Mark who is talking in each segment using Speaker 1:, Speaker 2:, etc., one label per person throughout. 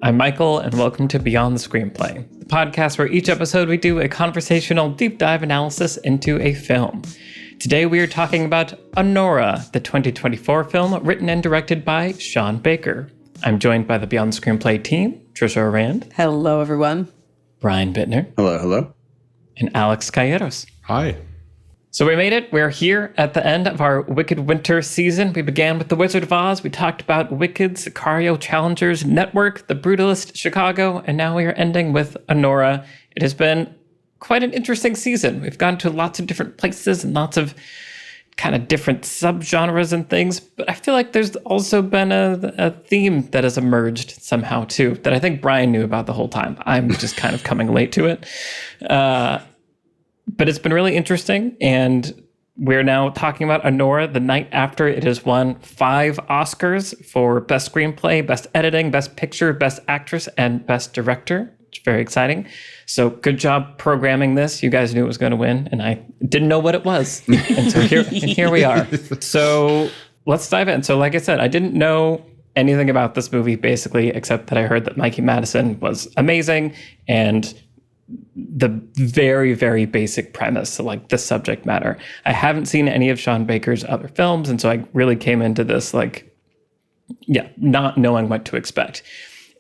Speaker 1: I'm Michael, and welcome to Beyond the Screenplay, the podcast where each episode we do a conversational deep dive analysis into a film. Today we are talking about Anora, the 2024 film written and directed by Sean Baker. I'm joined by the Beyond the Screenplay team, Trisha Rand.
Speaker 2: Hello, everyone.
Speaker 1: Brian Bittner.
Speaker 3: Hello, hello.
Speaker 1: And Alex Calleros.
Speaker 4: Hi.
Speaker 1: So we made it. We're here at the end of our Wicked Winter season. We began with The Wizard of Oz. We talked about Wicked, Sicario, Challengers, Network, The Brutalist, Chicago, and now we are ending with Anora. It has been quite an interesting season. We've gone to lots of different places and lots of kind of different subgenres and things, but I feel like there's also been a theme that has emerged somehow too, that I think Brian knew about the whole time. I'm just kind of coming late to it. But it's been really interesting, and we're now talking about Anora the night after it has won 5 Oscars for Best Screenplay, Best Editing, Best Picture, Best Actress, and Best Director. It's very exciting. So good job programming this. You guys knew it was going to win, and I didn't know what it was. And so here we are. So let's dive in. So like I said, I didn't know anything about this movie, basically, except that I heard that Mikey Madison was amazing, and the very, very basic premise, like the subject matter. I haven't seen any of Sean Baker's other films, and so I really came into this not knowing what to expect.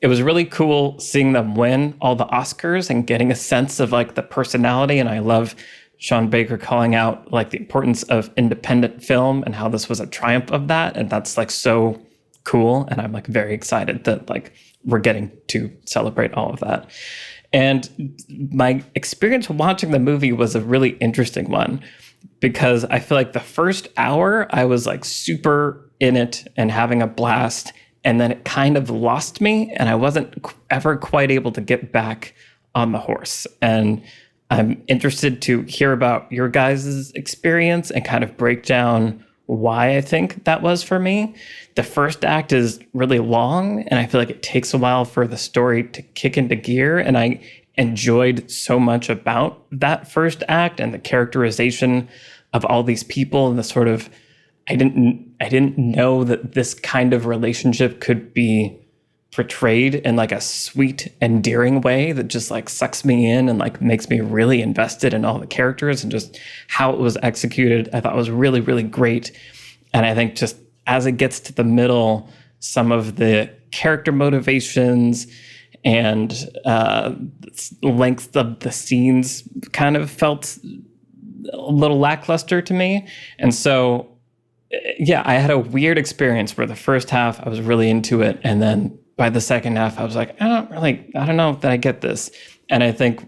Speaker 1: It was really cool seeing them win all the Oscars and getting a sense of like the personality, and I love Sean Baker calling out like the importance of independent film and how this was a triumph of that, and that's like so cool, and I'm like very excited that like we're getting to celebrate all of that. And my experience watching the movie was a really interesting one because I feel like the first hour I was like super in it and having a blast, and then it kind of lost me and I wasn't ever quite able to get back on the horse. And I'm interested to hear about your guys' experience and kind of break down why I think that was for me. The first act is really long, and I feel like it takes a while for the story to kick into gear, and I enjoyed so much about that first act and the characterization of all these people and the sort of I didn't know that this kind of relationship could be portrayed in like a sweet, endearing way that just like sucks me in and like makes me really invested in all the characters, and just how it was executed I thought was really, really great. And I think just as it gets to the middle, some of the character motivations and length of the scenes kind of felt a little lackluster to me. And so, yeah, I had a weird experience where the first half I was really into it, and then by the second half, I was like, I don't know that I get this. And I think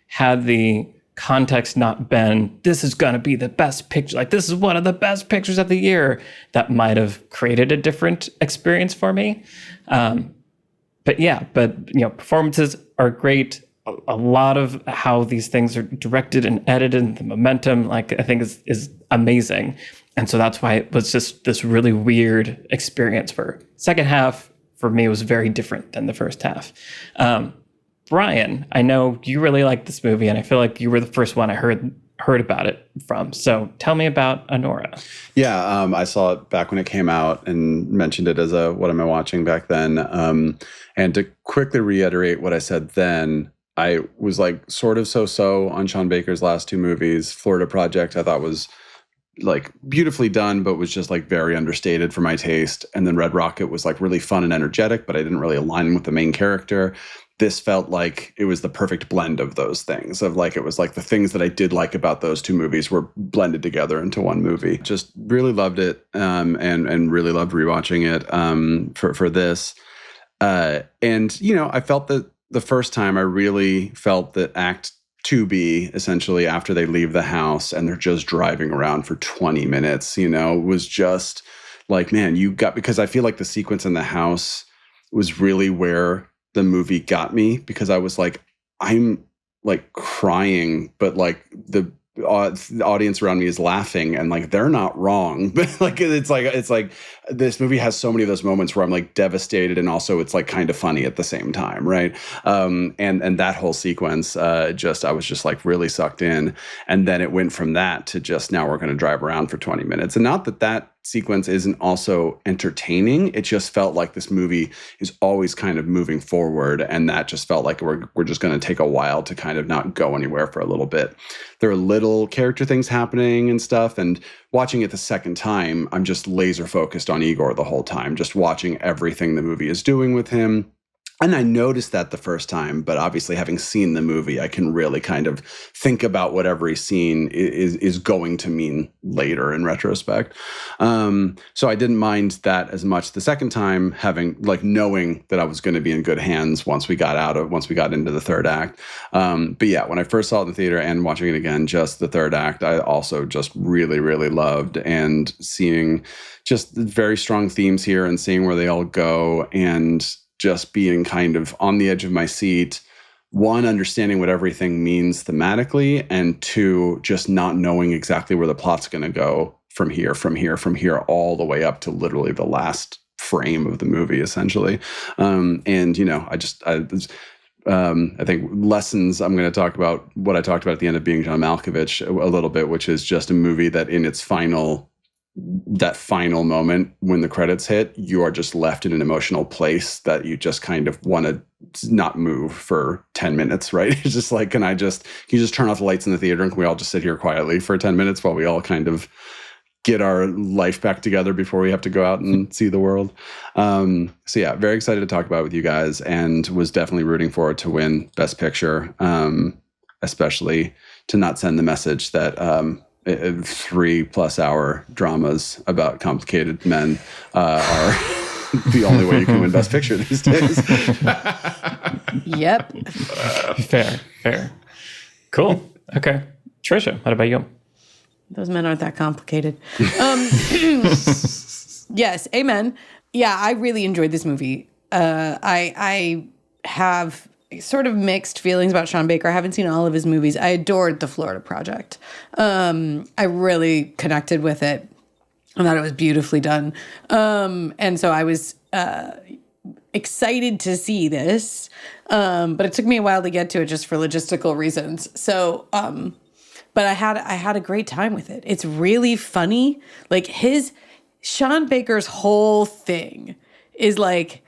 Speaker 1: had the context not been, this is going to be the best picture, like this is one of the best pictures of the year, that might have created a different experience for me. But performances are great. A lot of how these things are directed and edited, and the momentum, like I think is amazing. And so that's why it was just this really weird experience. For second half, for me, was very different than the first half. Brian, I know you really like this movie, and I feel like you were the first one I heard about it from. So tell me about Anora.
Speaker 3: Yeah, I saw it back when it came out and mentioned it as a what am I watching back then. And to quickly reiterate what I said then, I was like sort of so-so on Sean Baker's last 2 movies. Florida Project, I thought was like beautifully done, but was just like very understated for my taste. And then Red Rocket was like really fun and energetic, but I didn't really align with the main character. This felt like it was the perfect blend of those things, of like, it was like the things that I did like about those 2 movies were blended together into one movie. Just really loved it, and really loved rewatching it for this. And, you know, I felt that the first time I really felt that Act 2B, essentially after they leave the house and they're just driving around for 20 minutes, you know, was just like, man, because I feel like the sequence in the house was really where the movie got me, because I was like, I'm like crying, but like the audience around me is laughing, and like they're not wrong. But like it's like this movie has so many of those moments where I'm like devastated, and also it's like kind of funny at the same time, right? And that whole sequence, I was just like really sucked in, and then it went from that to just now we're going to drive around for 20 minutes, and not that sequence isn't also entertaining. It just felt like this movie is always kind of moving forward, and that just felt like we're just going to take a while to kind of not go anywhere for a little bit. There are little character things happening and stuff, and watching it the second time, I'm just laser focused on Igor the whole time, just watching everything the movie is doing with him. And I noticed that the first time, but obviously having seen the movie, I can really kind of think about what every scene is going to mean later in retrospect. So I didn't mind that as much the second time, having like knowing that I was going to be in good hands once we got into the third act. But yeah, when I first saw it in the theater and watching it again, just the third act, I also just really, really loved, and seeing just very strong themes here and seeing where they all go, and just being kind of on the edge of my seat, one, understanding what everything means thematically, and two, just not knowing exactly where the plot's going to go from here, all the way up to literally the last frame of the movie, essentially. And, you know, I think lessons, I'm going to talk about what I talked about at the end of Being John Malkovich a little bit, which is just a movie that in its that final moment when the credits hit, you are just left in an emotional place that you just kind of want to not move for 10 minutes, right? It's just like, can you just turn off the lights in the theater and can we all just sit here quietly for 10 minutes while we all kind of get our life back together before we have to go out and see the world? So yeah, very excited to talk about it with you guys, and was definitely rooting for it to win Best Picture, especially to not send the message that 3+ hour dramas about complicated men are the only way you can win Best Picture these days.
Speaker 2: Yep.
Speaker 1: Fair. Cool. Okay. Trisha, what about you?
Speaker 2: Those men aren't that complicated. Yes, amen. Yeah, I really enjoyed this movie. I have sort of mixed feelings about Sean Baker. I haven't seen all of his movies. I adored The Florida Project. I really connected with it. I thought it was beautifully done. And so I was excited to see this, but it took me a while to get to it just for logistical reasons. So, but I had a great time with it. It's really funny. Like Sean Baker's whole thing is like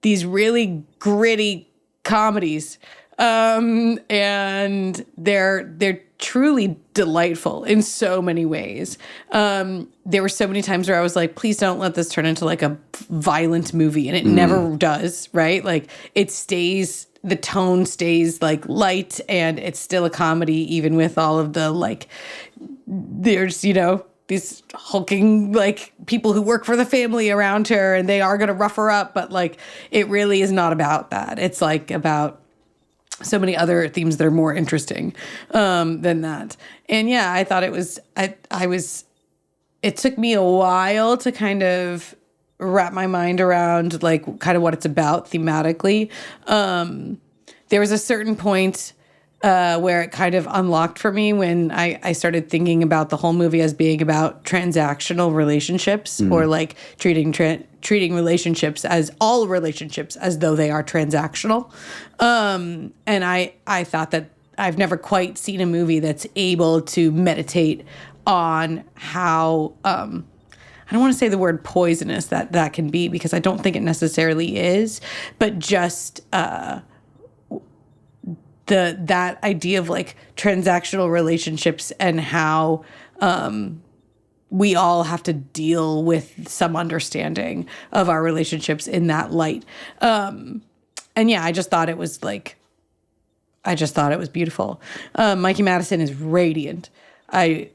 Speaker 2: these really gritty comedies, and they're truly delightful in so many ways. There were so many times where I was like, please don't let this turn into like a violent movie, and it never does, right? Like the tone stays like light, and it's still a comedy even with all of the like, there's, you know, these hulking like people who work for the family around her, and they are going to rough her up, but like it really is not about that. It's like about so many other themes that are more interesting than that. And yeah, I thought it was it took me a while to kind of wrap my mind around like kind of what it's about thematically. There was a certain point where it kind of unlocked for me when I started thinking about the whole movie as being about transactional relationships, or like treating relationships as all relationships as though they are transactional. And I thought that I've never quite seen a movie that's able to meditate on how, I don't want to say the word poisonous that can be, because I don't think it necessarily is, but just, that idea of like transactional relationships and how we all have to deal with some understanding of our relationships in that light. And yeah, I just thought it was beautiful. Mikey Madison is radiant. I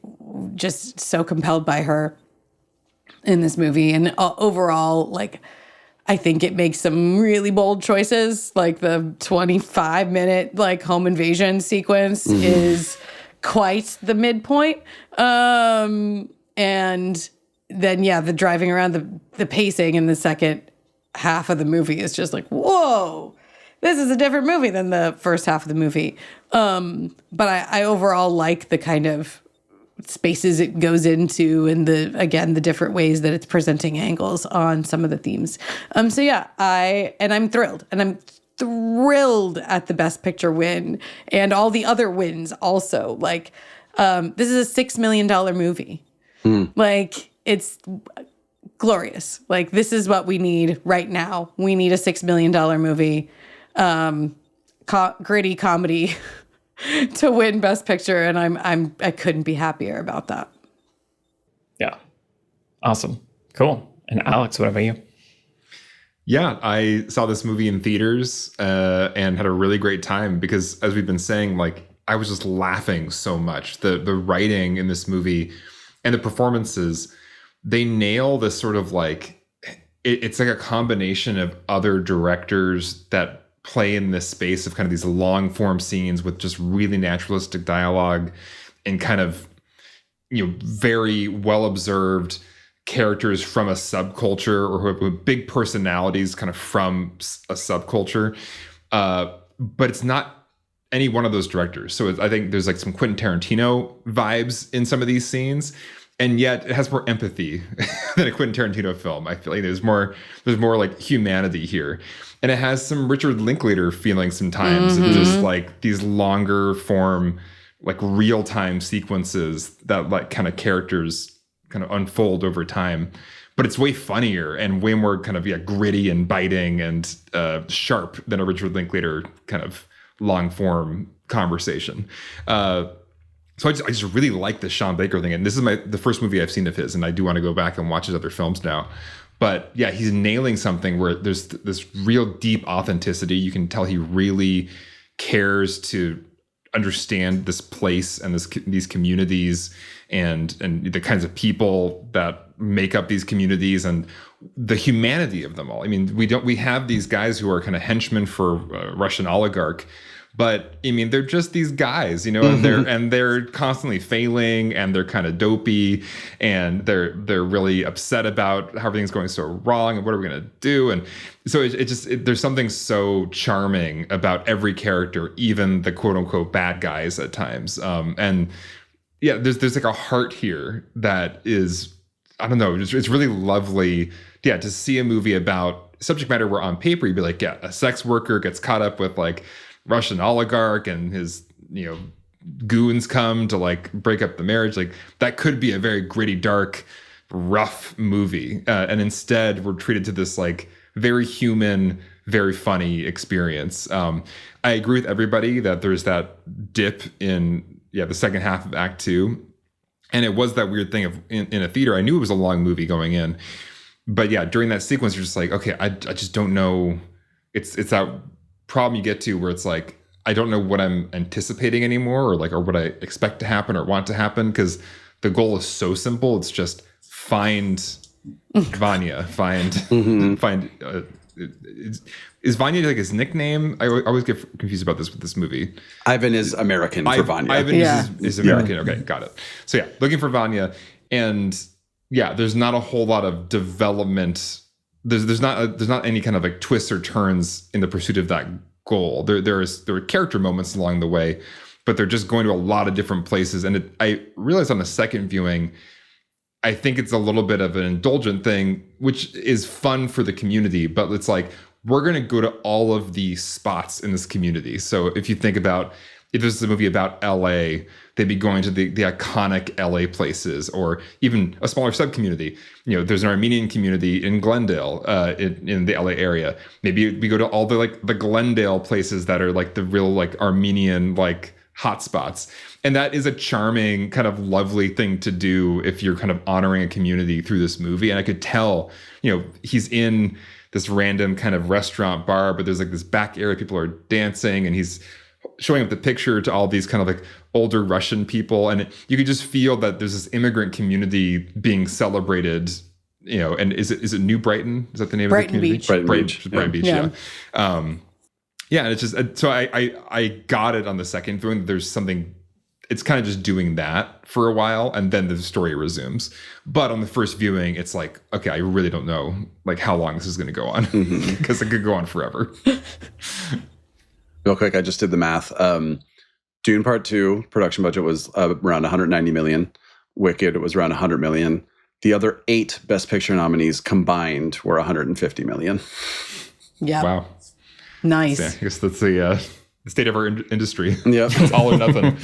Speaker 2: just so compelled by her in this movie, and overall, like, I think it makes some really bold choices. Like the 25-minute like home invasion sequence is quite the midpoint. And then yeah, the driving around, the pacing in the second half of the movie is just like, whoa, this is a different movie than the first half of the movie. But I overall like the kind of spaces it goes into, and the different ways that it's presenting angles on some of the themes. So yeah, I'm thrilled at the Best Picture win and all the other wins also. Like, this is a $6 million movie. Like, it's glorious. Like, this is what we need right now. We need a $6 million movie, gritty comedy to win Best Picture, and I couldn't be happier about that.
Speaker 1: Yeah. Awesome. Cool. And Alex, what about you?
Speaker 4: Yeah, I saw this movie in theaters and had a really great time because, as we've been saying, like, I was just laughing so much. The writing in this movie and the performances, they nail this sort of like, it's like a combination of other directors that play in this space of kind of these long form scenes with just really naturalistic dialogue and kind of, very well observed characters from a subculture or who have big personalities kind of from a subculture. But it's not any one of those directors. So I think there's like some Quentin Tarantino vibes in some of these scenes. And yet it has more empathy than a Quentin Tarantino film. I feel like there's more like humanity here. And it has some Richard Linklater feeling sometimes, and just like these longer form, like real time sequences that like kind of characters kind of unfold over time. But it's way funnier and way more kind of gritty and biting and sharp than a Richard Linklater kind of long form conversation. So I just really like the Sean Baker thing. And this is the first movie I've seen of his, and I do want to go back and watch his other films now. But yeah, he's nailing something where there's this real deep authenticity. You can tell he really cares to understand this place and these communities and the kinds of people that make up these communities and the humanity of them all. I mean, we have these guys who are kind of henchmen for a Russian oligarch, but I mean, they're just these guys, and they're constantly failing, and they're kind of dopey, and they're really upset about how everything's going so wrong, and what are we gonna do? And so there's something so charming about every character, even the quote unquote bad guys at times. And yeah, there's like a heart here that is, I don't know, it's really lovely. Yeah, to see a movie about subject matter where on paper you'd be like, yeah, a sex worker gets caught up with like Russian oligarch and his, goons come to like break up the marriage. Like that could be a very gritty, dark, rough movie. And instead we're treated to this like very human, very funny experience. I agree with everybody that there's that dip in, the second half of Act 2. And it was that weird thing of in a theater, I knew it was a long movie going in. But yeah, during that sequence, you're just like, okay, I just don't know. It's that problem you get to where it's like, I don't know what I'm anticipating anymore, or what I expect to happen or want to happen, because the goal is so simple. It's just find Vanya, find. Is Vanya like his nickname? I always get confused about this with this movie.
Speaker 3: Ivan is American for Vanya.
Speaker 4: Ivan is American. Okay, got it. So yeah, looking for Vanya, and yeah, there's not a whole lot of development. There's not any kind of like twists or turns in the pursuit of that goal. There are character moments along the way, but they're just going to a lot of different places. And I realized on the second viewing, I think it's a little bit of an indulgent thing, which is fun for the community, but it's like, we're going to go to all of the spots in this community. So if you think about, if this is a movie about LA, they'd be going to the iconic LA places, or even a smaller sub-community. There's an Armenian community in Glendale, in the LA area. Maybe we go to all the Glendale places that are like the real like Armenian like hotspots. And that is a charming, kind of lovely thing to do if you're kind of honoring a community through this movie. And I could tell, he's in this random kind of restaurant bar, but there's like this back area, people are dancing, and he's showing up the picture to all these kind of like older Russian people. And you could just feel that there's this immigrant community being celebrated, and is it New Brighton? Is that the name of the community?
Speaker 2: Beach.
Speaker 4: Brighton Beach. Yeah. And it's just, so I got it on the second viewing. There's something, it's kind of just doing that for a while, and then the story resumes. But on the first viewing, it's like, okay, I really don't know like how long this is going to go on, because it could go on forever.
Speaker 3: Real quick, I just did the math. Dune Part 2 production budget was around 190 million. Wicked was around 100 million. The other 8 Best Picture nominees combined were 150 million.
Speaker 2: Yeah.
Speaker 4: Wow.
Speaker 2: Nice.
Speaker 4: So I guess that's the state of our industry.
Speaker 3: Yep.
Speaker 4: It's all or nothing.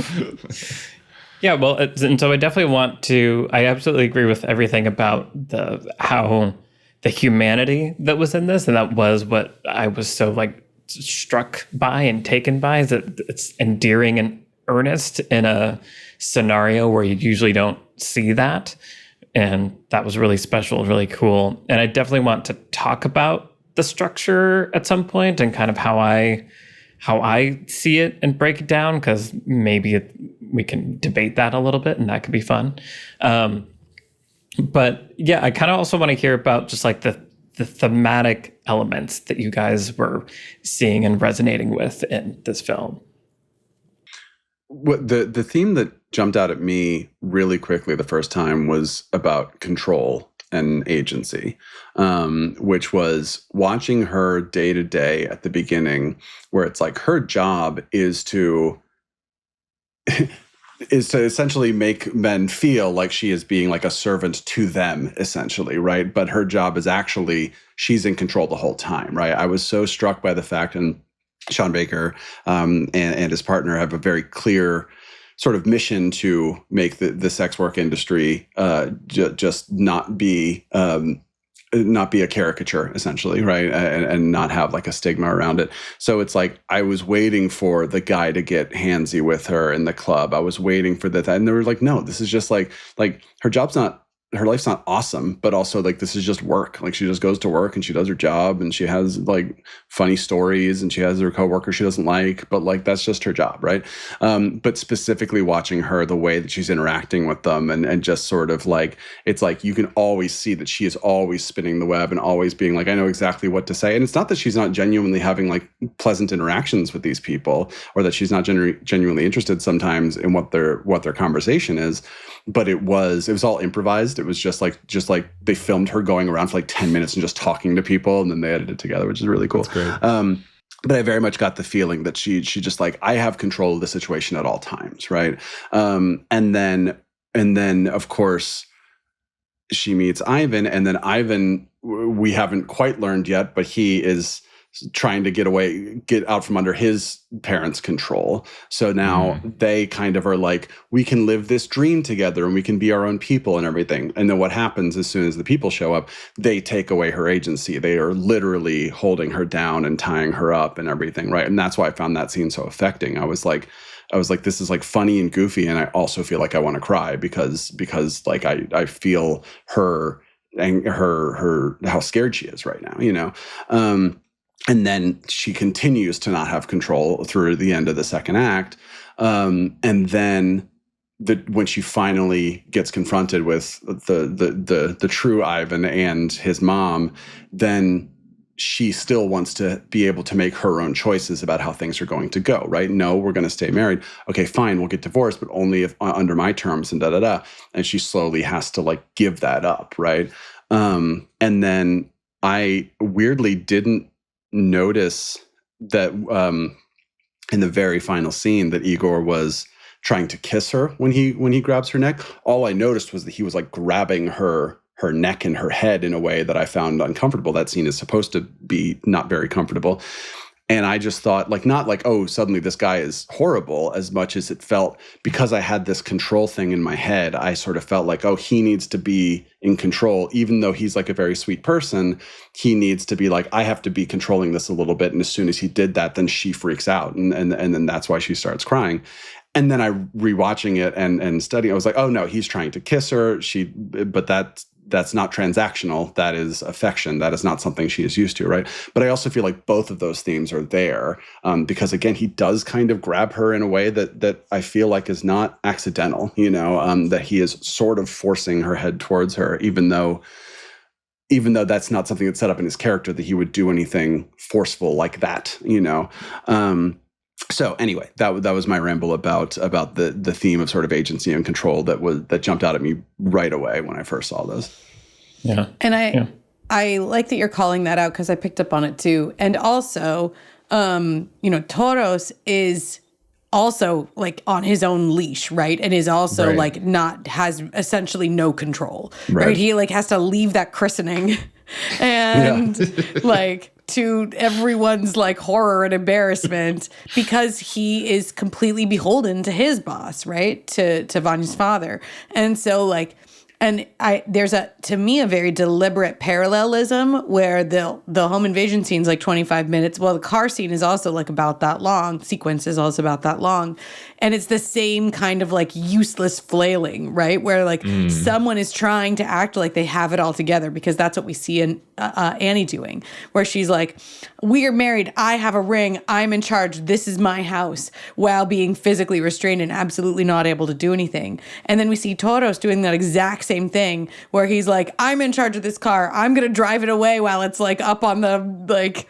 Speaker 1: Yeah, well, and so I definitely want to. I absolutely agree with everything about how the humanity that was in this, and that was what I was so like struck by and taken by. Is that it's endearing and earnest in a scenario where you usually don't see that, and that was really special, really cool. And I definitely want to talk about the structure at some point and kind of how I see it and break it down, because maybe we can debate that a little bit, and that could be fun. But yeah, I kind of also want to hear about just like the thematic elements that you guys were seeing and resonating with in this film.
Speaker 3: What the theme that jumped out at me really quickly the first time was about control and agency, which was watching her day to day at the beginning, where it's like her job is to essentially make men feel like she is being like a servant to them, essentially, right? But her job is actually, she's in control the whole time, right? I was so struck by the fact, and Sean Baker and his partner have a very clear sort of mission to make the sex work industry just not be a caricature, essentially, right? And not have like a stigma around it. So it's like I was waiting for the guy to get handsy with her in the club. I was waiting for that, and they were like, no, this is just like her life's not awesome, but also like this is just work. Like she just goes to work and she does her job, and she has like funny stories, and she has her coworker she doesn't like, but like that's just her job, right? But specifically watching her, the way that she's interacting with them, and just sort of like, it's like you can always see that she is always spinning the web and always being like, I know exactly what to say. And it's not that she's not genuinely having like pleasant interactions with these people, or that she's not genuinely interested sometimes in what their conversation is, but it was all improvised. It was just like they filmed her going around for like 10 minutes and just talking to people, and then they edited it together, which is really cool.
Speaker 4: That's great.
Speaker 3: But I very much got the feeling that she just like, I have control of the situation at all times, right? And then of course she meets Ivan, and then Ivan, we haven't quite learned yet, but he is trying to get out from under his parents' control. So now they kind of are like, we can live this dream together and we can be our own people and everything. And then what happens as soon as the people show up, they take away her agency. They are literally holding her down and tying her up and everything, right? And that's why I found that scene so affecting. I was like, this is like funny and goofy, and I also feel like I want to cry because like I feel her and her how scared she is right now, you know? And then she continues to not have control through the end of the second act. And then when she finally gets confronted with the true Ivan and his mom, then she still wants to be able to make her own choices about how things are going to go, right? No, we're going to stay married. Okay, fine, we'll get divorced, but only if under my terms, and da-da-da. And she slowly has to like give that up, right? And then I weirdly didn't notice that in the very final scene that Igor was trying to kiss her when he grabs her neck. All I noticed was that he was like grabbing her neck and her head in a way that I found uncomfortable. That scene is supposed to be not very comfortable. And I just thought, like, not like, oh, suddenly this guy is horrible, as much as it felt, because I had this control thing in my head, I sort of felt like, oh, he needs to be in control. Even though he's like a very sweet person, he needs to be like, I have to be controlling this a little bit. And as soon as he did that, then she freaks out. And then that's why she starts crying. And then I rewatching it and studying, I was like, oh no, he's trying to kiss her. But that's not transactional. That is affection. That is not something she is used to, right? But I also feel like both of those themes are there because, again, he does kind of grab her in a way that I feel like is not accidental, you know, that he is sort of forcing her head towards her, even though that's not something that's set up in his character, that he would do anything forceful like that, you know. So anyway, that was my ramble about the theme of sort of agency and control that jumped out at me right away when I first saw this.
Speaker 1: Yeah.
Speaker 2: And I like that you're calling that out, because I picked up on it too. And also, Toros is also like on his own leash, right? And is also like has essentially no control, right? He like has to leave that christening and like to everyone's like horror and embarrassment because he is completely beholden to his boss, right? To Vanya's father. And so like, and there's to me a very deliberate parallelism where the home invasion scene's like 25 minutes. Well, the car scene is also like about that long. Sequence is also about that long. And it's the same kind of like useless flailing, right? Where like someone is trying to act like they have it all together, because that's what we see in Annie doing, where she's like, we are married. I have a ring. I'm in charge. This is my house, while being physically restrained and absolutely not able to do anything. And then we see Toros doing that exact same thing, where he's like, I'm in charge of this car. I'm going to drive it away while it's like up on the like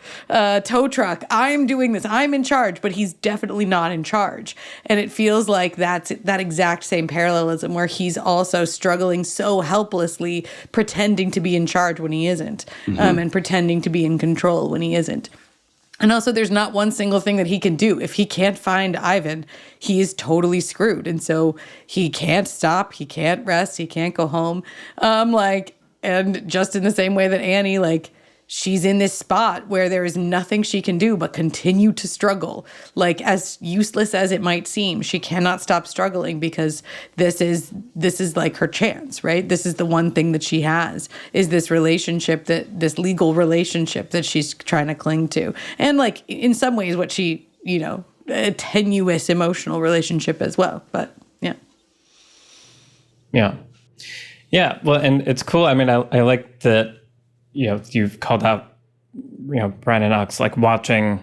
Speaker 2: tow truck. I'm doing this. I'm in charge, but he's definitely not in charge. And it feels like that's that exact same parallelism, where he's also struggling so helplessly, pretending to be in charge when he isn't, and pretending to be in control when he isn't. And also, there's not one single thing that he can do. If he can't find Ivan, he is totally screwed. And so he can't stop, he can't rest, he can't go home. And just in the same way that Annie, like, she's in this spot where there is nothing she can do but continue to struggle. Like, as useless as it might seem, she cannot stop struggling, because this is like her chance, right? This is the one thing that she has, is this relationship, this legal relationship that she's trying to cling to. And like, in some ways, what she, a tenuous emotional relationship as well. But yeah.
Speaker 1: Yeah. Yeah. Well, and it's cool. I mean, I like that, you've called out, Brian and Ox, like watching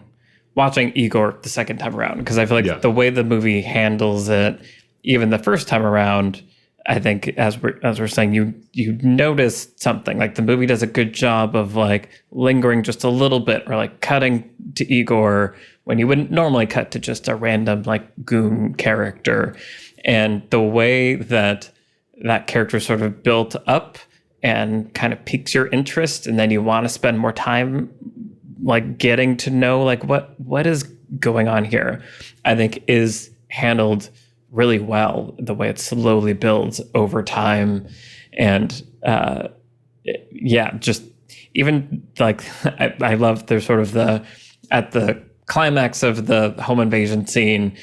Speaker 1: Igor the second time around, because I feel like the way the movie handles it, even the first time around, I think as we're saying, you notice something. Like, the movie does a good job of like lingering just a little bit, or like cutting to Igor when you wouldn't normally cut to just a random like goon character, and the way that character sort of built up and kind of piques your interest, and then you want to spend more time like getting to know like what is going on here, I think is handled really well, the way it slowly builds over time. And just even like I love there's sort of at the climax of the home invasion scene,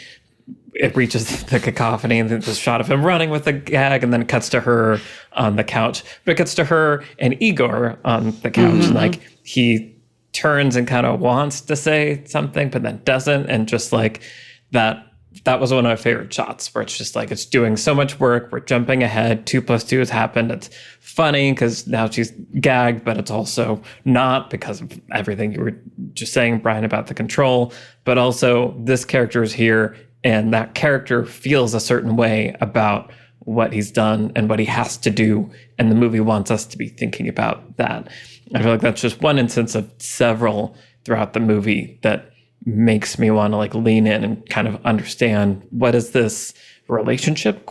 Speaker 1: it reaches the cacophony, and there's a shot of him running with a gag, and then it cuts to her on the couch. But it cuts to her and Igor on the couch, and like he turns and kind of wants to say something, but then doesn't. And just like that was one of my favorite shots, where it's just like, it's doing so much work. We're jumping ahead. 2 + 2 has happened. It's funny because now she's gagged, but it's also not, because of everything you were just saying, Brian, about the control. But also, this character is here, and that character feels a certain way about what he's done and what he has to do. And the movie wants us to be thinking about that. I feel like that's just one instance of several throughout the movie that makes me want to like lean in and kind of understand, what is this relationship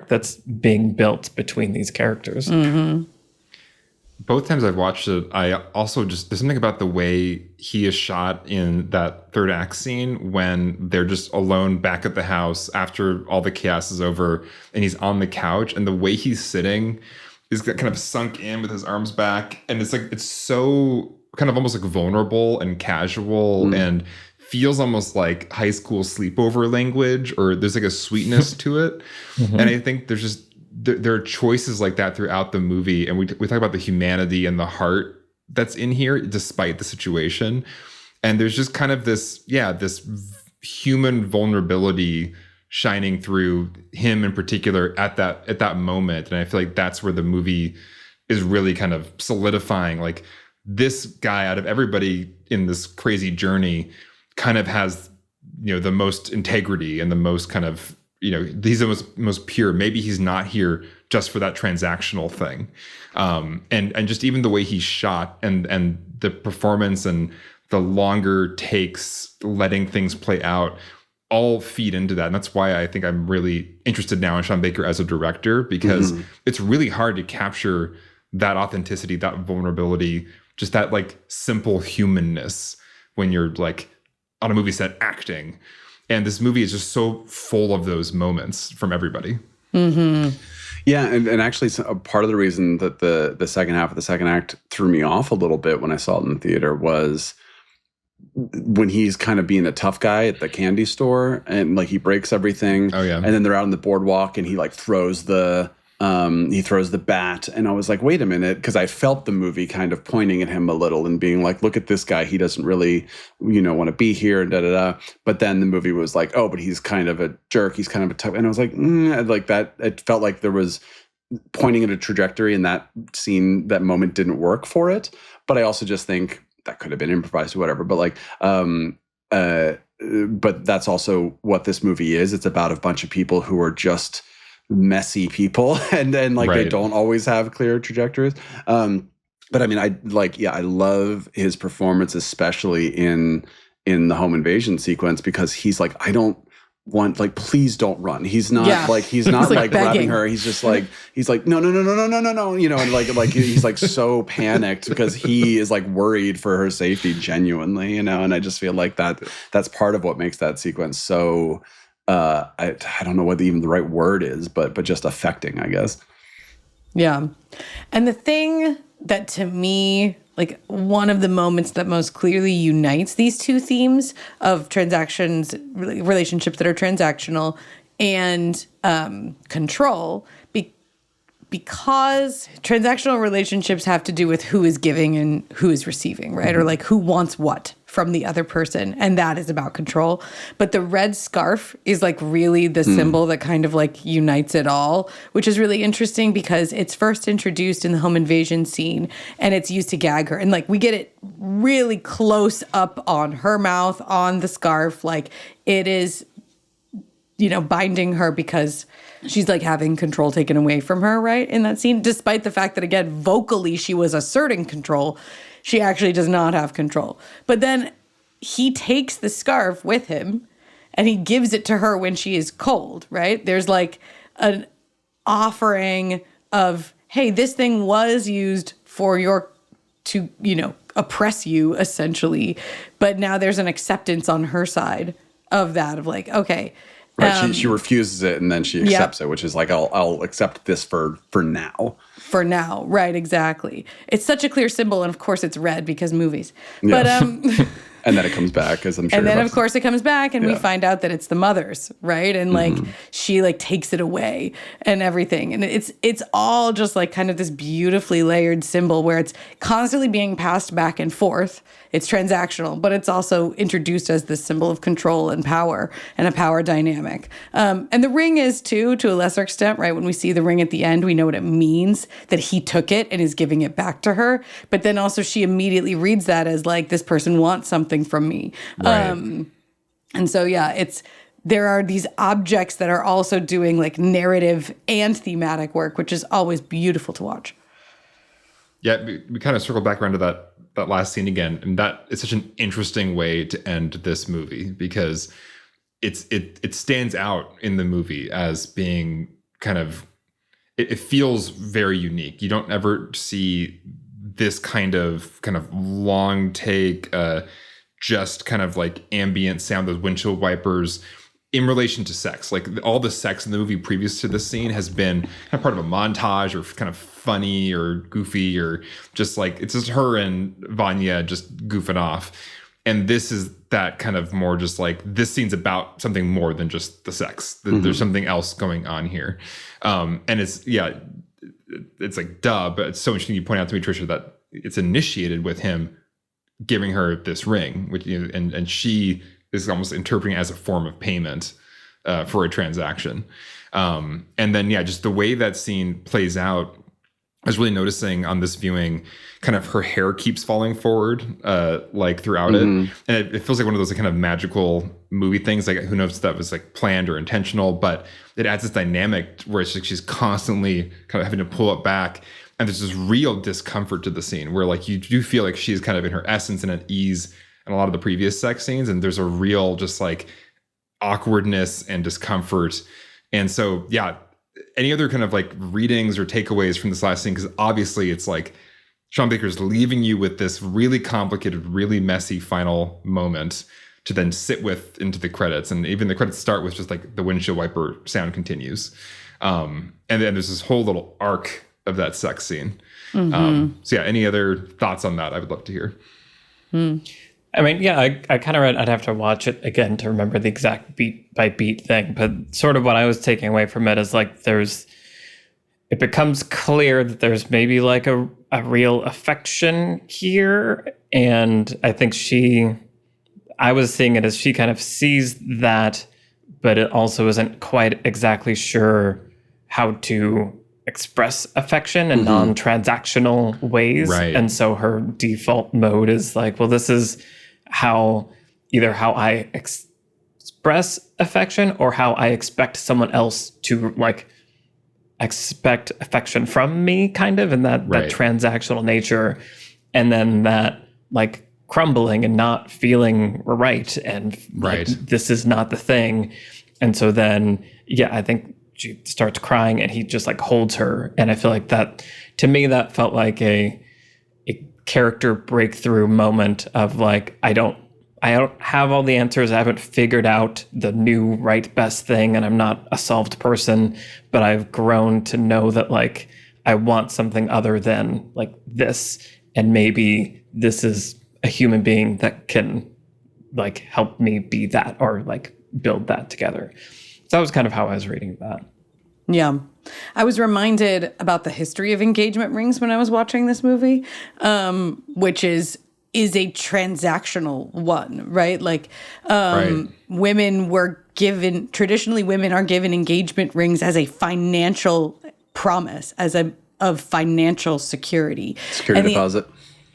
Speaker 1: that's being built between these characters.
Speaker 4: Both times I've watched it, I also there's something about the way he is shot in that third act scene, when they're just alone back at the house after all the chaos is over, and he's on the couch, and the way he's sitting is kind of sunk in with his arms back. And it's like, it's so kind of almost like vulnerable and casual, and feels almost like high school sleepover language, or there's like a sweetness to it. And I think there's just, there are choices like that throughout the movie, and we talk about the humanity and the heart that's in here despite the situation. And there's just kind of this human vulnerability shining through him in particular at that moment. And I feel like that's where the movie is really kind of solidifying, like, this guy out of everybody in this crazy journey kind of has, the most integrity and the most kind of, he's the most pure. Maybe he's not here just for that transactional thing. And just even the way he's shot, and the performance and the longer takes, letting things play out, all feed into that. And that's why I think I'm really interested now in Sean Baker as a director, because it's really hard to capture that authenticity, that vulnerability, just that like simple humanness when you're like on a movie set acting. And this movie is just so full of those moments from everybody.
Speaker 3: Yeah, and actually, a part of the reason that the second half of the second act threw me off a little bit when I saw it in the theater was when he's kind of being a tough guy at the candy store, and like he breaks everything.
Speaker 4: Oh yeah.
Speaker 3: And then they're out on the boardwalk, and he like throws the bat, and I was like, wait a minute, because I felt the movie kind of pointing at him a little and being like, look at this guy, he doesn't really, want to be here, da da da. But then the movie was like, oh, but he's kind of a jerk, he's kind of a tough, and I was like, like that. It felt like there was pointing at a trajectory, and that scene, that moment didn't work for it. But I also just think that could have been improvised or whatever. But like, but that's also what this movie is. It's about a bunch of people who are just messy people, and then like they don't always have clear trajectories. But I mean, I love his performance, especially in the home invasion sequence, because he's like, I don't want, like, please don't run. He's not like, he's not like grabbing her. He's just like, he's like, no, and like he's like so panicked because he is like worried for her safety genuinely, and I just feel like that's part of what makes that sequence so I don't know what even the right word is, but just affecting, I guess.
Speaker 2: Yeah. And the thing that to me, like one of the moments that most clearly unites these two themes of transactions, relationships that are transactional, and control, because transactional relationships have to do with who is giving and who is receiving, right? Or like who wants what from the other person. And that is about control. But the red scarf is like really the symbol that kind of like unites it all, which is really interesting because it's first introduced in the home invasion scene and it's used to gag her. And like we get it really close up on her mouth, on the scarf. Like it is, binding her because she's like having control taken away from her, right? In that scene, despite the fact that, again, vocally she was asserting control, she actually does not have control. But then he takes the scarf with him and he gives it to her when she is cold, right? There's like an offering of, hey, this thing was used for to oppress you, essentially. But now there's an acceptance on her side of that, of like, okay.
Speaker 3: Right, she refuses it and then she accepts it, which is like, I'll accept this for now.
Speaker 2: For now, right, exactly. It's such a clear symbol, and of course it's red because movies. Yeah. But
Speaker 3: and then it comes back, as I'm sure.
Speaker 2: And then of course it comes back, and we find out that it's the mother's, right? And like she like takes it away and everything, and it's all just like kind of this beautifully layered symbol where it's constantly being passed back and forth. It's transactional, but it's also introduced as this symbol of control and power and a power dynamic. And the ring is too, to a lesser extent, right? When we see the ring at the end, we know what it means, that he took it and is giving it back to her. But then also she immediately reads that as like, this person wants something from me. Right. And so, there are these objects that are also doing like narrative and thematic work, which is always beautiful to watch.
Speaker 4: Yeah, we kind of circle back around to that last scene again, and that is such an interesting way to end this movie because it stands out in the movie as being kind of, it feels very unique. You don't ever see this kind of long take, just kind of like ambient sound, those windshield wipers, in relation to sex. Like all the sex in the movie previous to this scene has been kind of part of a montage or kind of funny or goofy or just like, it's just her and Vanya just goofing off. And this is that kind of more just like, this scene's about something more than just the sex. There's something else going on here. And it's like duh, but it's so interesting you point out to me, Trisha, that it's initiated with him giving her this ring, which and she is almost interpreting it as a form of payment for a transaction. And then, just the way that scene plays out, I was really noticing on this viewing, kind of her hair keeps falling forward, like throughout it. And it feels like one of those kind of magical movie things. Like who knows if that was like planned or intentional, but it adds this dynamic where it's like she's constantly kind of having to pull it back. And there's this real discomfort to the scene where like you do feel like she's kind of in her essence and at ease in a lot of the previous sex scenes. And there's a real just like awkwardness and discomfort. And so, any other kind of like readings or takeaways from this last scene? Because obviously it's like Sean Baker's leaving you with this really complicated, really messy final moment to then sit with into the credits. And even the credits start with just like the windshield wiper sound continues. And then there's this whole little arc of that sex scene. So yeah, any other thoughts on that? I would love to hear.
Speaker 1: I mean, yeah, I kind of read, I'd have to watch it again to remember the exact beat by beat thing, but sort of what I was taking away from it is like it becomes clear that there's maybe like a real affection here. And I think I was seeing it as she kind of sees that, but it also isn't quite exactly sure how to express affection in non-transactional ways.
Speaker 4: Right.
Speaker 1: And so her default mode is like, well, this is either how I express affection or how I expect someone else to like expect affection from me, kind of, and that transactional nature. And then that like crumbling and not feeling right. And like, this is not the thing. And so then, yeah, I think she starts crying and he just like holds her. And I feel like that, to me, that felt like a character breakthrough moment of like, I don't have all the answers. I haven't figured out the new right best thing, and I'm not a solved person, but I've grown to know that like I want something other than like this. And maybe this is a human being that can like help me be that or like build that together. So that was kind of how I was reading that.
Speaker 2: Yeah. I was reminded about the history of engagement rings when I was watching this movie, which is a transactional one, right? Like women were given, traditionally women are given engagement rings as a financial promise, of financial security.
Speaker 3: Security deposit.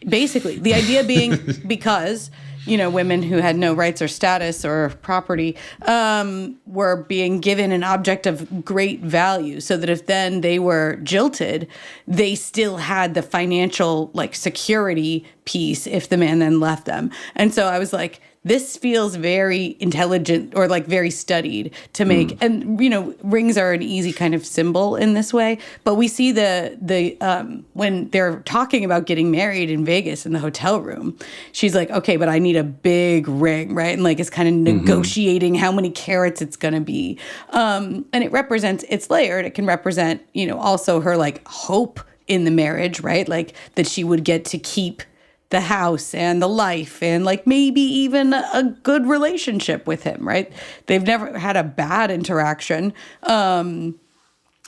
Speaker 2: Basically, the idea being because, women who had no rights or status or property were being given an object of great value, so that if then they were jilted, they still had the financial like security piece if the man then left them. And so I was like, this feels very intelligent or like very studied to make. And, rings are an easy kind of symbol in this way. But we see when they're talking about getting married in Vegas in the hotel room, she's like, okay, but I need a big ring, right? And like, it's kind of negotiating how many carats it's going to be. And it's layered. It can represent, also her like hope in the marriage, right? Like that she would get to keep the house and the life and like maybe even a good relationship with him, right? They've never had a bad interaction. So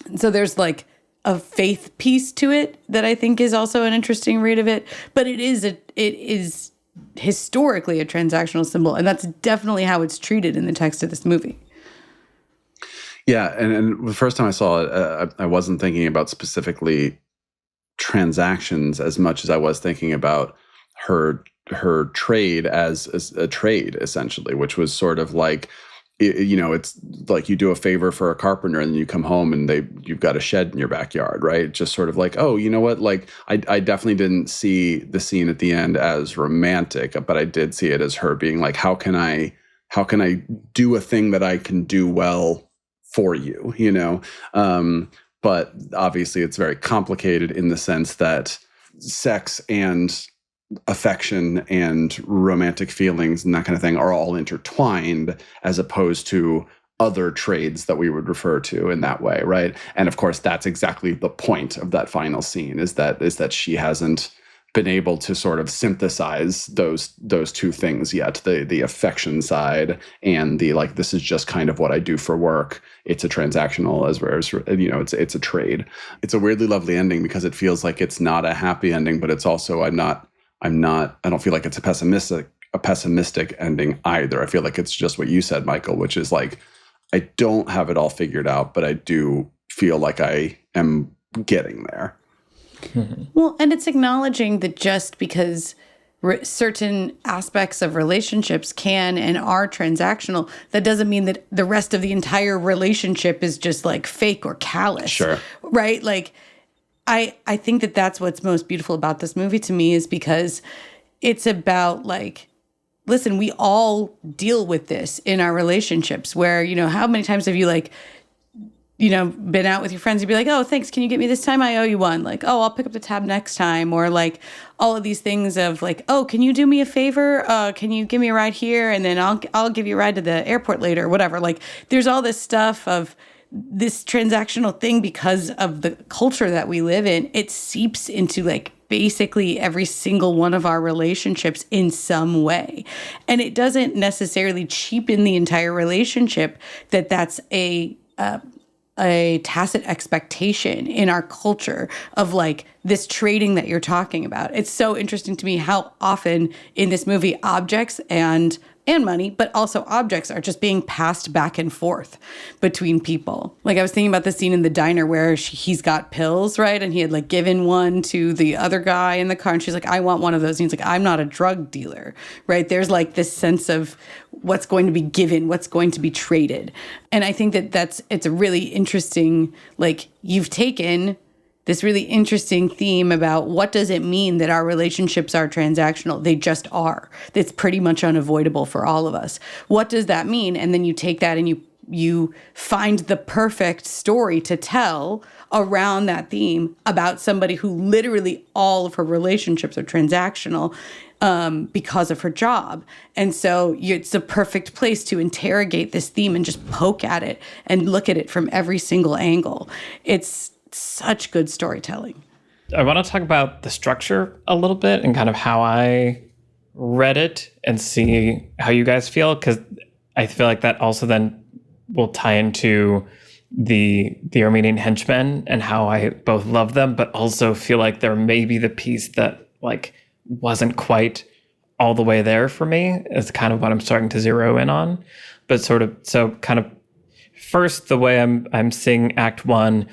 Speaker 2: there's like a faith piece to it that I think is also an interesting read of it. But it is historically a transactional symbol, and that's definitely how it's treated in the text of this movie.
Speaker 3: Yeah, and the first time I saw it, I wasn't thinking about specifically transactions as much as I was thinking about her trade as a trade, essentially, which was sort of like, it's like you do a favor for a carpenter and then you come home and you've got a shed in your backyard, right? Just sort of like, oh, you know what? Like I definitely didn't see the scene at the end as romantic, but I did see it as her being like, how can I do a thing that I can do well for you, but obviously it's very complicated in the sense that sex and affection and romantic feelings and that kind of thing are all intertwined, as opposed to other trades that we would refer to in that way, right? And of course, that's exactly the point of that final scene, is that she hasn't been able to sort of synthesize those two things yet, the affection side and the like, this is just kind of what I do for work. It's a transactional as well as, it's a trade. It's a weirdly lovely ending because it feels like it's not a happy ending, but it's also, I don't feel like it's a pessimistic ending either. I feel like it's just what you said, Michael, which is like, I don't have it all figured out, but I do feel like I am getting there.
Speaker 2: Well, and it's acknowledging that just because certain aspects of relationships can and are transactional, that doesn't mean that the rest of the entire relationship is just like fake or callous.
Speaker 3: Sure.
Speaker 2: Right? Like, I think that that's what's most beautiful about this movie to me, is because it's about like, listen, we all deal with this in our relationships where, how many times have you like, been out with your friends, you'd be like, oh, thanks, can you get me this time? I owe you one. Like, oh, I'll pick up the tab next time. Or like all of these things of like, oh, can you do me a favor? Can you give me a ride here? And then I'll give you a ride to the airport later, or whatever. Like there's all this stuff of this transactional thing, because of the culture that we live in, it seeps into like basically every single one of our relationships in some way. And it doesn't necessarily cheapen the entire relationship that that's a tacit expectation in our culture of like this trading that you're talking about. It's so interesting to me how often in this movie objects and money, but also objects are just being passed back and forth between people. Like I was thinking about the scene in the diner where he's got pills, right? And he had like given one to the other guy in the car, and she's like, I want one of those. And he's like, I'm not a drug dealer, right? There's like this sense of what's going to be given, what's going to be traded. And I think that it's a really interesting, like you've taken this really interesting theme about what does it mean that our relationships are transactional? They just are. It's pretty much unavoidable for all of us. What does that mean? And then you take that and you find the perfect story to tell around that theme about somebody who literally all of her relationships are transactional because of her job. And so it's a perfect place to interrogate this theme and just poke at it and look at it from every single angle. It's such good storytelling.
Speaker 1: I want to talk about the structure a little bit and kind of how I read it and see how you guys feel, because I feel like that also then will tie into the Armenian henchmen and how I both love them, but also feel like there may be the piece that like wasn't quite all the way there for me is kind of what I'm starting to zero in on. But sort of, so kind of first, the way I'm seeing Act 1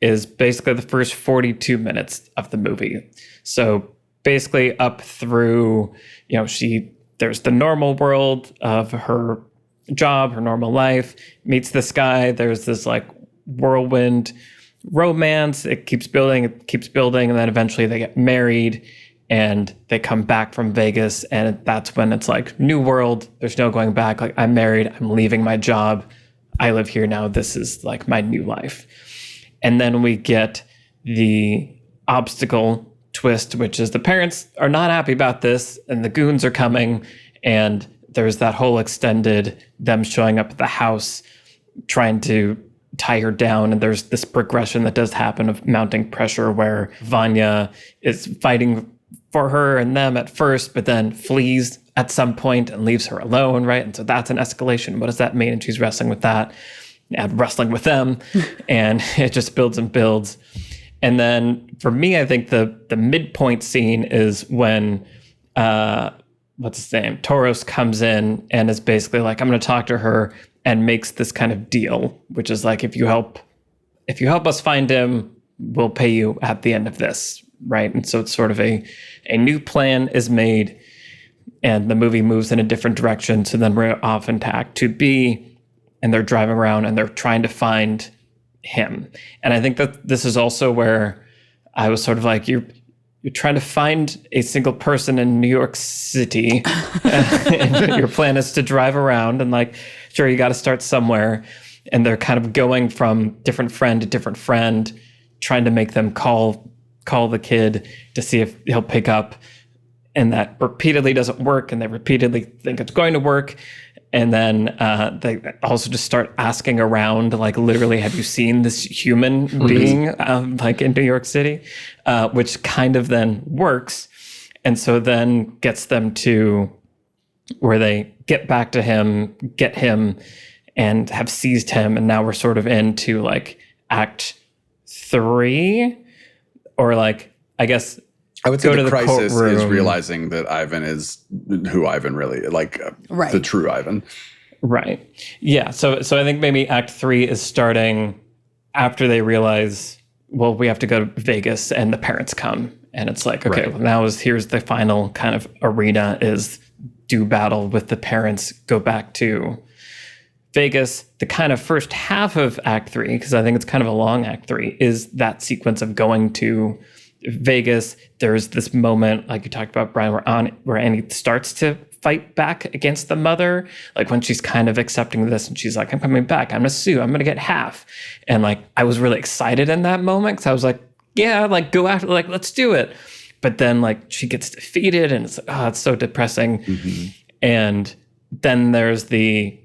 Speaker 1: is basically the first 42 minutes of the movie. So basically up through, there's the normal world of her job, her normal life, meets this guy. There's this like whirlwind romance. It keeps building. And then eventually they get married and they come back from Vegas. And that's when it's like new world. There's no going back. Like I'm married. I'm leaving my job. I live here now. This is like my new life. And then we get the obstacle twist, which is the parents are not happy about this and the goons are coming. And there's that whole extended them showing up at the house, trying to tie her down. And there's this progression that does happen of mounting pressure where Vanya is fighting for her and them at first, but then flees at some point and leaves her alone, right? And so that's an escalation. What does that mean? And she's wrestling with that. And wrestling with them, and it just builds and builds. And then for me, I think the midpoint scene is when what's his name, Toros comes in and is basically like, I'm going to talk to her, and makes this kind of deal, which is like, if you help us find him, we'll pay you at the end of this, right? And so it's sort of a new plan is made, and the movie moves in a different direction. So then we're off into Act 2B. And they're driving around and they're trying to find him. And I think that this is also where I was sort of like, you're trying to find a single person in New York City. And your plan is to drive around and like, sure, you got to start somewhere. And they're kind of going from different friend to different friend, trying to make them call the kid to see if he'll pick up. And that repeatedly doesn't work. And they repeatedly think it's going to work. And then they also just start asking around, like, literally, have you seen this human being, like, in New York City? Which kind of then works. And so then gets them to where they get back to him, get him, and have seized him. And now we're sort of into, like, Act 3. Or, like, I guess...
Speaker 3: I would say the crisis is realizing that Ivan is who Ivan really, like
Speaker 2: right.
Speaker 3: The true Ivan.
Speaker 1: Right. Yeah. So I think maybe Act 3 is starting after they realize, well, we have to go to Vegas and the parents come. And it's like, okay, well, now here's the final kind of arena is do battle with the parents, go back to Vegas. The kind of first half of Act 3, because I think it's kind of a long Act 3, is that sequence of going to Vegas. There's this moment, like you talked about, Brian, where Annie starts to fight back against the mother, like when she's kind of accepting this and she's like, I'm coming back, I'm gonna sue, I'm gonna get half. And like, I was really excited in that moment because I was like, yeah, like go after, like, let's do it. But then like she gets defeated and it's like, oh, it's so depressing. Mm-hmm. And then there's the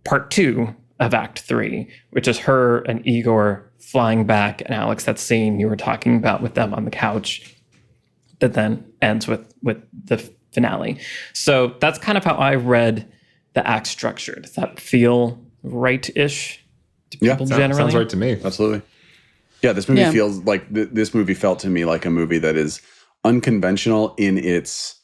Speaker 1: part 2 of Act 3, which is her and Igor flying back. And Alex, that scene you were talking about with them on the couch that then ends with the finale. So that's kind of how I read the act structure. Does that feel right-ish to people generally?
Speaker 4: Sounds right to me.
Speaker 3: Absolutely. Yeah, this movie feels like this movie felt to me like a movie that is unconventional in its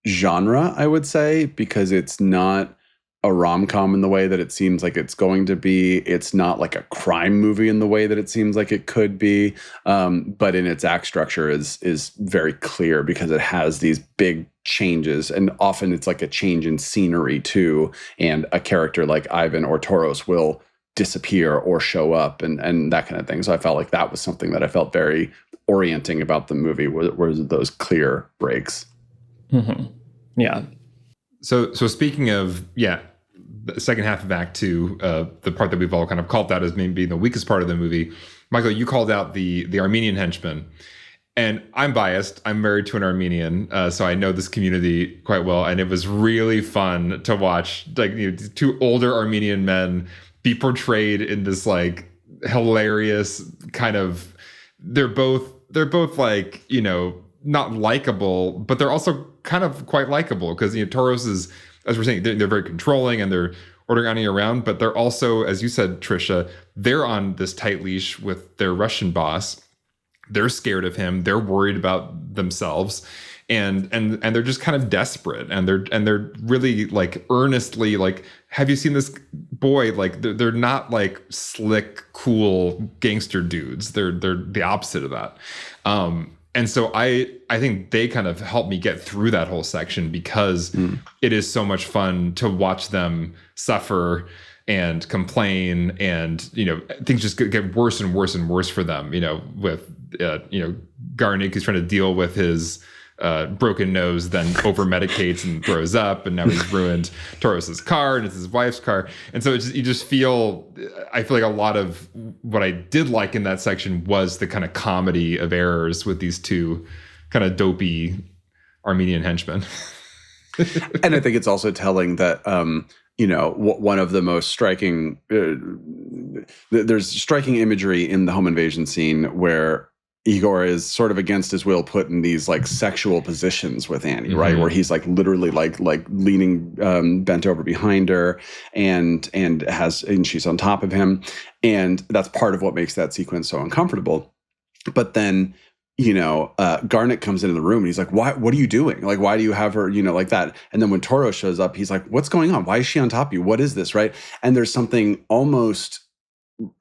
Speaker 3: genre, I would say, because it's not a rom-com in the way that it seems like it's going to be. It's not like a crime movie in the way that it seems like it could be. But in its act structure is very clear because it has these big changes, and often it's like a change in scenery too. And a character like Ivan or Toros will disappear or show up and that kind of thing. So I felt like that was something that I felt very orienting about the movie, were those clear breaks.
Speaker 1: Mm-hmm. Yeah.
Speaker 4: So speaking of, the second half of Act 2, the part that we've all kind of called out as maybe being the weakest part of the movie, Michael, you called out the Armenian henchmen. And I'm biased. I'm married to an Armenian, so I know this community quite well. And it was really fun to watch, like, two older Armenian men be portrayed in this like hilarious kind of. They're both like, not likable, but they're also kind of quite likable because Toros is, as we're saying, they're very controlling and they're ordering Ani around, but they're also, as you said, Trisha, they're on this tight leash with their Russian boss. They're scared of him. They're worried about themselves, and they're just kind of desperate, and they're really like earnestly like, have you seen this boy? Like they're not like slick, cool gangster dudes. They're the opposite of that. And so I think they kind of helped me get through that whole section because it is so much fun to watch them suffer and complain, and things just get worse and worse and worse for them. With Garnick is trying to deal with his broken nose, then over medicates and throws up, and now he's ruined Toros's car, and it's his wife's car. And so I feel like a lot of what I did like in that section was the kind of comedy of errors with these two kind of dopey Armenian henchmen.
Speaker 3: And I think it's also telling that one of the most striking there's striking imagery in the home invasion scene where Igor is sort of against his will put in these like sexual positions with Annie, right? Where he's like literally like leaning bent over behind her and she's on top of him. And that's part of what makes that sequence so uncomfortable. But then, Garnick comes into the room and he's like, what are you doing? Like, why do you have her, like that? And then when Toro shows up, he's like, what's going on? Why is she on top of you? What is this? Right. And there's something almost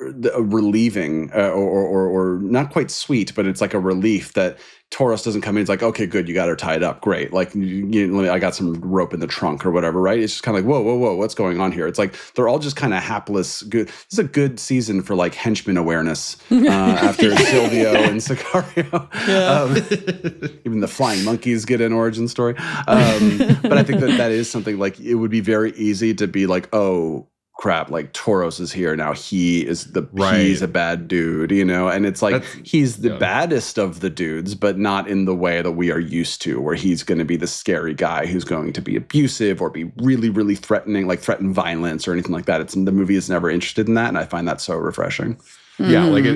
Speaker 3: relieving or not quite sweet, but it's like a relief that Toros doesn't come in. It's like, okay, good, you got her tied up, great. Like, I got some rope in the trunk or whatever, right? It's just kind of like, whoa, what's going on here? It's like they're all just kind of hapless. Good. This is a good season for like henchman awareness after Silvio and Sicario. Even the flying monkeys get an origin story. But I think that is something like it would be very easy to be like, oh, crap, like Toros is here now. He's a bad dude, and it's like he's the baddest of the dudes, but not in the way that we are used to, where he's going to be the scary guy who's going to be abusive or be really, really threatening, like threaten violence or anything like that. The movie is never interested in that, and I find that so refreshing.
Speaker 4: Yeah, like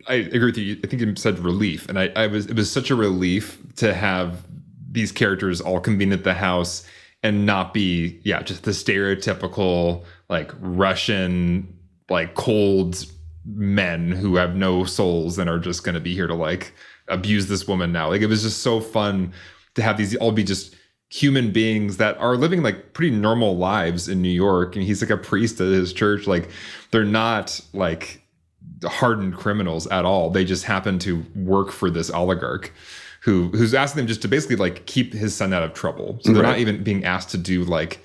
Speaker 4: I agree with you. I think you said relief, and it was such a relief to have these characters all convene at the house and not be just the stereotypical like Russian, like cold men who have no souls and are just going to be here to like abuse this woman now. Like it was just so fun to have these all be just human beings that are living like pretty normal lives in New York. And he's like a priest at his church. Like they're not like hardened criminals at all. They just happen to work for this oligarch who's asking them just to basically like keep his son out of trouble. So they're not even being asked to do like,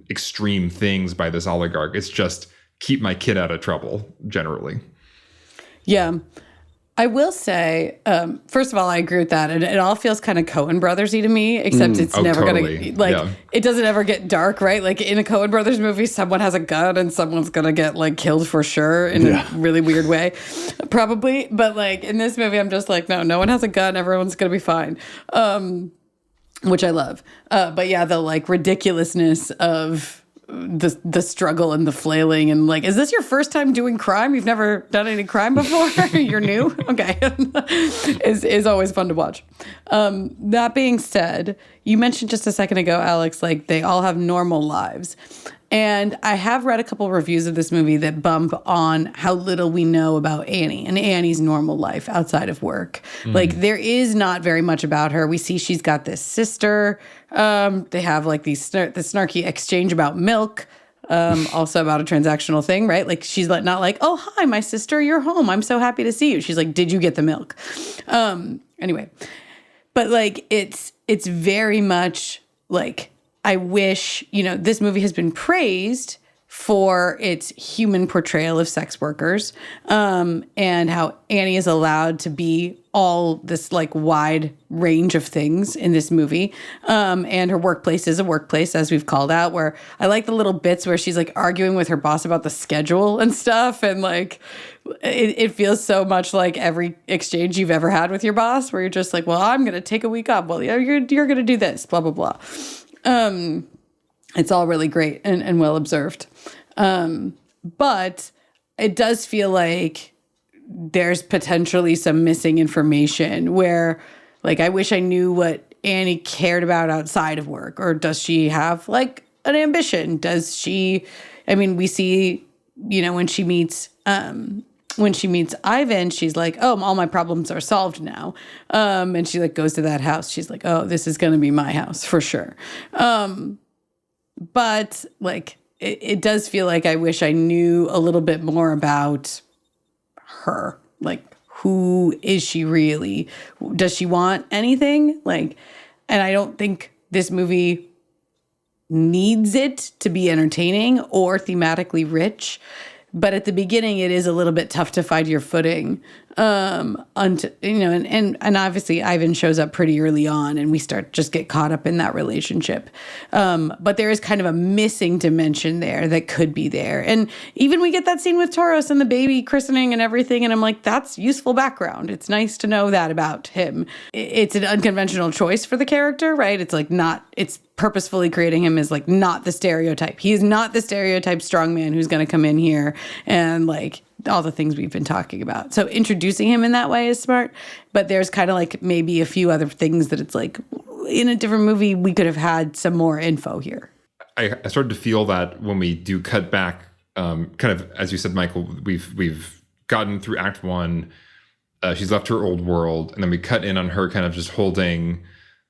Speaker 4: extreme things by this oligarch. It's just keep my kid out of trouble generally. Yeah.
Speaker 2: I will say, first of all, I agree with that. And it all feels kind of Coen Brothers-y to me, except it's never going to, it doesn't ever get dark, right? Like in a Coen Brothers movie, someone has a gun and someone's going to get like killed for sure in a really weird way, probably. But like in this movie, I'm just like, no one has a gun. Everyone's going to be fine. Which I love. But yeah, the like ridiculousness of the struggle and the flailing and like, is this your first time doing crime? You've never done any crime before? You're new? Okay. is always fun to watch. That being said, you mentioned just a second ago, Alex, like they all have normal lives. And I have read a couple reviews of this movie that bump on how little we know about Annie and Annie's normal life outside of work. Like there is not very much about her. We see she's got this sister. They have like the snarky exchange about milk, also about a transactional thing, right? Like she's not like, oh, hi, my sister, you're home. I'm so happy to see you. She's like, did you get the milk? Anyway, but like it's very much like, I wish, this movie has been praised for its human portrayal of sex workers, and how Annie is allowed to be all this like wide range of things in this movie. And her workplace is a workplace, as we've called out, where I like the little bits where she's like arguing with her boss about the schedule and stuff. And like, it feels so much like every exchange you've ever had with your boss, where you're just like, well, I'm going to take a week off. Well, you're going to do this, blah, blah, blah. It's all really great and well observed. But it does feel like there's potentially some missing information where like, I wish I knew what Annie cared about outside of work, or does she have like an ambition? Does she, we see, when she meets Ivan, she's like, oh, all my problems are solved now. And she like goes to that house. She's like, oh, this is going to be my house for sure. But like, it does feel like I wish I knew a little bit more about her. Like, who is she really? Does she want anything? Like, and I don't think this movie needs it to be entertaining or thematically rich. But at the beginning, it is a little bit tough to find your footing. And obviously Ivan shows up pretty early on and we just get caught up in that relationship. But there is kind of a missing dimension there that could be there. And even we get that scene with Tauros and the baby christening and everything. And I'm like, that's useful background. It's nice to know that about him. It's an unconventional choice for the character, right? It's like it's purposefully creating him as like not the stereotype. He is not the stereotype strongman who's going to come in here and like all the things we've been talking about. So introducing him in that way is smart, but there's kind of like maybe a few other things that it's like in a different movie, we could have had some more info here.
Speaker 4: I started to feel that when we do cut back, kind of, as you said, Michael, we've gotten through Act 1. She's left her old world, and then we cut in on her kind of just holding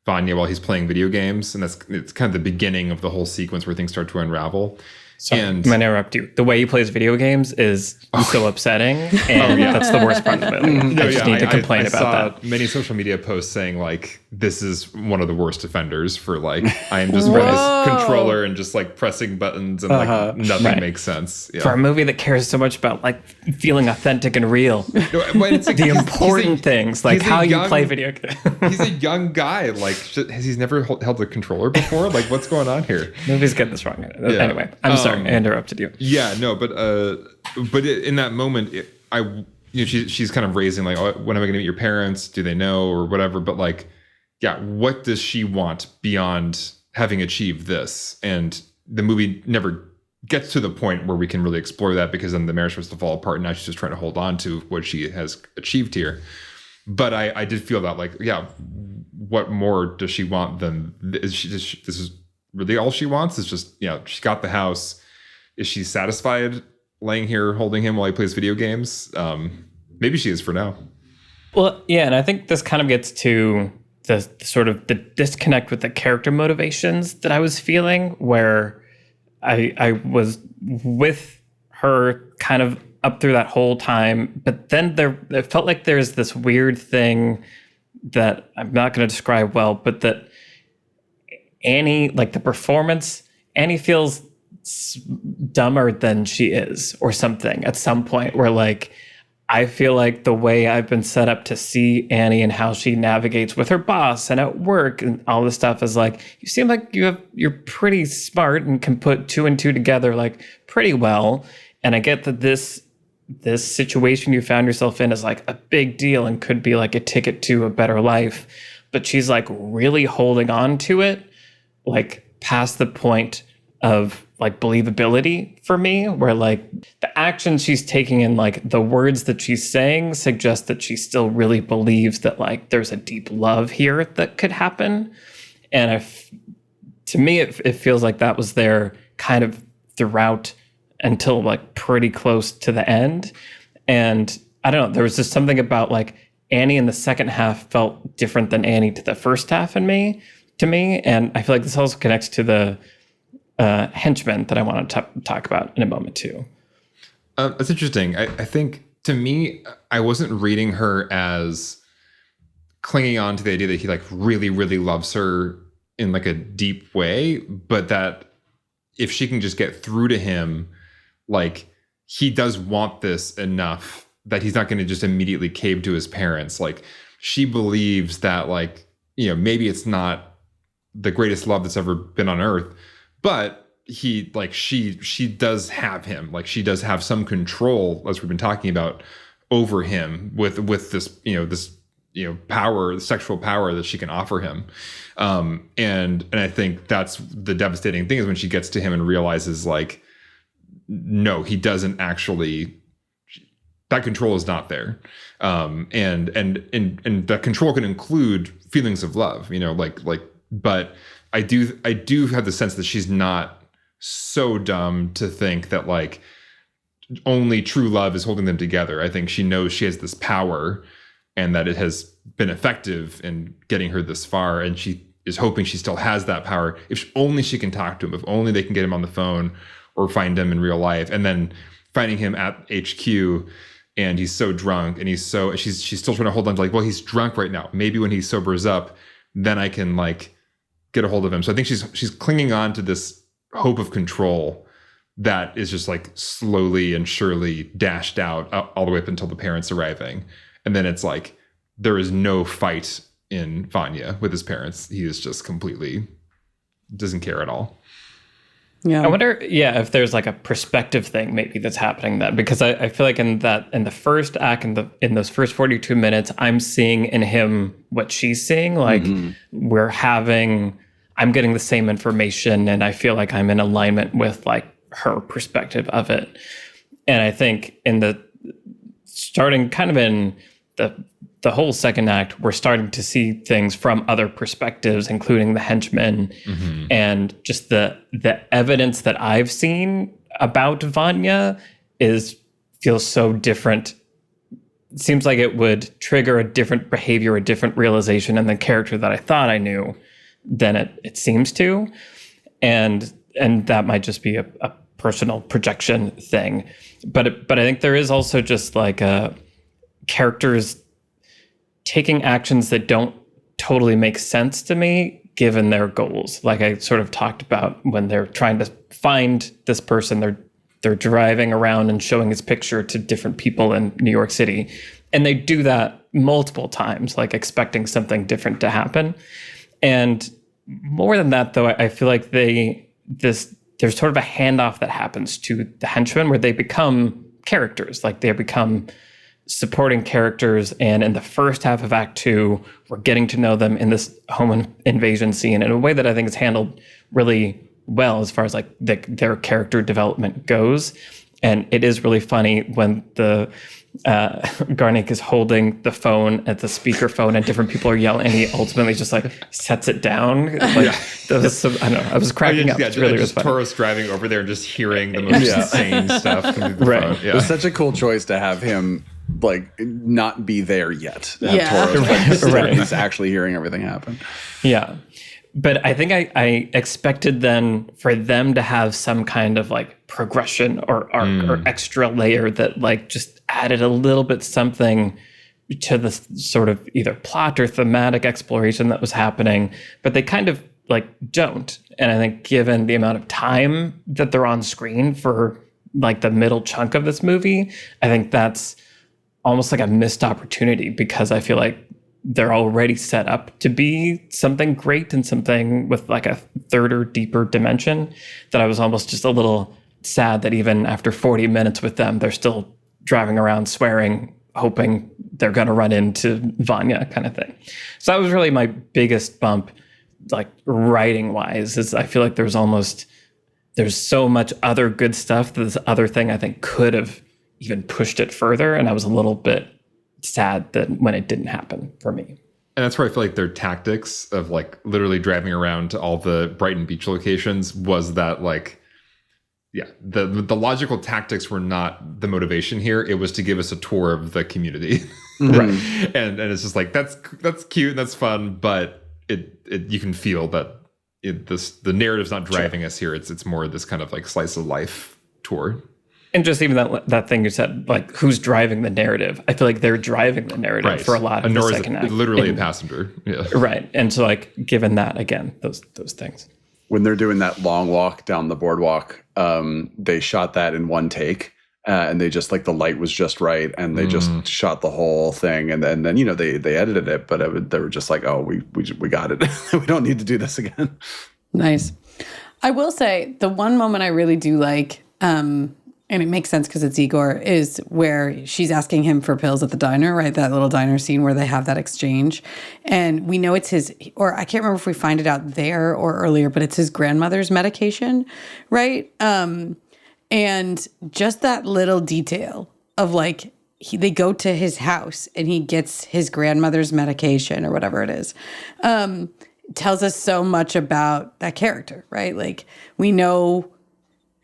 Speaker 4: Vanya while he's playing video games. And it's kind of the beginning of the whole sequence where things start to unravel.
Speaker 1: Sorry,
Speaker 4: and
Speaker 1: I'm gonna interrupt you. The way he plays video games is so upsetting, and that's the worst part of the movie. I just need to complain about that.
Speaker 4: Many social media posts saying like, this is one of the worst offenders for like, I am just running this controller and just like pressing buttons and like nothing makes sense. Yeah.
Speaker 1: For a movie that cares so much about like feeling authentic and real,
Speaker 4: it's like,
Speaker 1: the important things like how you play video games.
Speaker 4: He's a young guy. Like, has he never held a controller before? Like, what's going on here?
Speaker 1: Movies get this wrong. Anyway, I'm sorry. I interrupted you.
Speaker 4: Yeah, no, but in that moment, she's kind of raising like, oh, when am I going to meet your parents? Do they know or whatever? But like, yeah, what does she want beyond having achieved this? And the movie never gets to the point where we can really explore that, because then the marriage starts to fall apart. And now she's just trying to hold on to what she has achieved here. But I did feel that like, yeah, what more does she want than this is really all she wants is just, she got the house. Is she satisfied laying here holding him while he plays video games? Maybe she is for now.
Speaker 1: Well, yeah, and I think this kind of gets to the sort of the disconnect with the character motivations that I was feeling, where I was with her kind of up through that whole time, but then it felt like there's this weird thing that I'm not going to describe well, but that Annie, like the performance, Annie feels dumber than she is or something at some point, where like I feel like the way I've been set up to see Annie and how she navigates with her boss and at work and all this stuff is like, you seem like you're pretty smart and can put two and two together like pretty well. And I get that this situation you found yourself in is like a big deal and could be like a ticket to a better life, but she's like really holding on to it, like past the point of like believability for me, where like the actions she's taking and like the words that she's saying suggest that she still really believes that like there's a deep love here that could happen. And to me, it feels like that was there kind of throughout until like pretty close to the end. And I don't know, there was just something about like Annie in the second half felt different than Annie to the first half to me. And I feel like this also connects to the henchmen that I want to talk about in a moment too.
Speaker 4: That's interesting. I think to me, I wasn't reading her as clinging on to the idea that he like really, really loves her in like a deep way, but that if she can just get through to him, like he does want this enough that he's not going to just immediately cave to his parents. Like she believes that like, you know, maybe it's not the greatest love that's ever been on earth, but he like she does have him, like she does have some control, as we've been talking about, over him with this power, the sexual power that she can offer him. And I think that's the devastating thing, is when she gets to him and realizes like, no, he doesn't actually, that control is not there. And that control can include feelings of love, you know, but I do have the sense that she's not so dumb to think that like only true love is holding them together. I think she knows she has this power and that it has been effective in getting her this far. And she is hoping she still has that power. If only she can talk to him, if only they can get him on the phone or find him in real life. And then finding him at HQ and he's so drunk and she's still trying to hold on to like, well, he's drunk right now. Maybe when he sobers up, then I can like get a hold of him. So I think she's clinging on to this hope of control that is just like slowly and surely dashed out all the way up until the parents arriving. And then it's like, there is no fight in Vanya with his parents. He is just completely doesn't care at all.
Speaker 2: Yeah.
Speaker 1: I wonder, if there's like a perspective thing maybe that's happening then, because I feel like in the first act, in those first 42 minutes, I'm seeing in him what she's seeing. Like I'm getting the same information, and I feel like I'm in alignment with like her perspective of it. And I think starting kind of in the whole second act, we're starting to see things from other perspectives, including the henchmen, and just the evidence that I've seen about Vanya feels so different. It seems like it would trigger a different behavior, a different realization in the character that I thought I knew than it seems to. And that might just be a personal projection thing. But I think there is also just like characters taking actions that don't totally make sense to me given their goals. Like I sort of talked about when they're trying to find this person, they're driving around and showing his picture to different people in New York City. And they do that multiple times, like expecting something different to happen. And more than that, though, I feel like there's sort of a handoff that happens to the henchmen where they become characters, like they become supporting characters. And in the first half of Act 2, we're getting to know them in this home invasion scene in a way that I think is handled really well as far as like their character development goes. And it is really funny when the Garnick is holding the phone at the speaker phone and different people are yelling, and he ultimately just like sets it down. Like, that was I don't know. I was cracking up. It's really
Speaker 4: just Toro's driving over there and just hearing the most insane stuff come through the phone. Yeah.
Speaker 3: It was such a cool choice to have him like not be there yet. He's actually hearing everything happen.
Speaker 1: Yeah. But I think I expected then for them to have some kind of like progression or arc or extra layer that like just added a little bit something to the sort of either plot or thematic exploration that was happening, but they kind of like don't. And I think given the amount of time that they're on screen for like the middle chunk of this movie, I think that's almost like a missed opportunity, because I feel like they're already set up to be something great and something with like a third or deeper dimension, that I was almost just a little sad that even after 40 minutes with them, they're still driving around swearing, hoping they're going to run into Vanya kind of thing. So that was really my biggest bump, like writing wise, is I feel like there's almost there's so much other good stuff that this other thing I think could have even pushed it further. And I was a little bit sad that when it didn't happen for me.
Speaker 4: And that's where I feel like their tactics of like literally driving around to all the Brighton Beach locations was that like, yeah, the logical tactics were not the motivation here. It was to give us a tour of the community. Right. And it's just like, that's cute and that's fun, but it you can feel that the narrative's not driving us here. It's more this kind of like slice of life tour.
Speaker 1: And just even that thing you said, like, who's driving the narrative? I feel like they're driving the narrative for a lot of the second act.
Speaker 4: Literally a passenger. Yeah.
Speaker 1: Right. And so, like, given that, again, those things.
Speaker 3: When they're doing that long walk down the boardwalk, they shot that in one take. And they just, like, the light was just right. And they just shot the whole thing. And then they edited it. But they were just like, oh, we got it. We don't need to do this again.
Speaker 2: Nice. I will say the one moment I really do like, and it makes sense because it's Igor, is where she's asking him for pills at the diner, right? That little diner scene where they have that exchange. And we know it's his, or I can't remember if we find it out there or earlier, but it's his grandmother's medication, right? And just that little detail of like, they go to his house and he gets his grandmother's medication or whatever it is, tells us so much about that character, right? Like, we know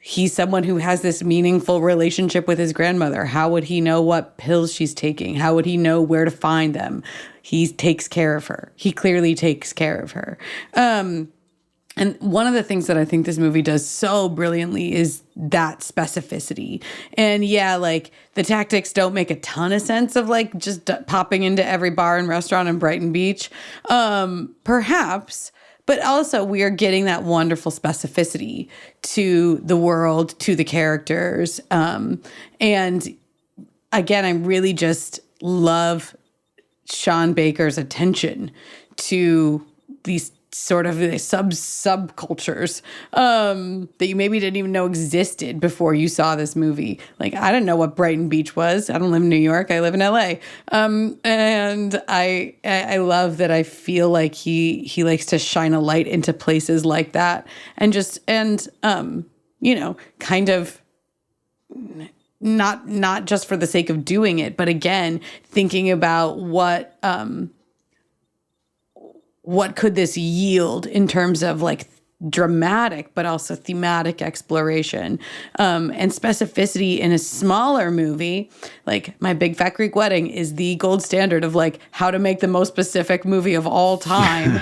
Speaker 2: he's someone who has this meaningful relationship with his grandmother. How would he know what pills she's taking? How would he know where to find them? He takes care of her. He clearly takes care of her. And one of the things that I think this movie does so brilliantly is that specificity. And yeah, like, the tactics don't make a ton of sense of like just popping into every bar and restaurant in Brighton Beach. Perhaps. But also, we are getting that wonderful specificity to the world, to the characters. And again, I really just love Sean Baker's attention to these sort of subcultures that you maybe didn't even know existed before you saw this movie. Like, I didn't know what Brighton Beach was. I don't live in New York. I live in LA. And I love that. I feel like he likes to shine a light into places like that, and you know, kind of not just for the sake of doing it, but again, thinking about what could this yield in terms of like dramatic, but also thematic exploration, and specificity in a smaller movie. Like, My Big Fat Greek Wedding is the gold standard of like how to make the most specific movie of all time,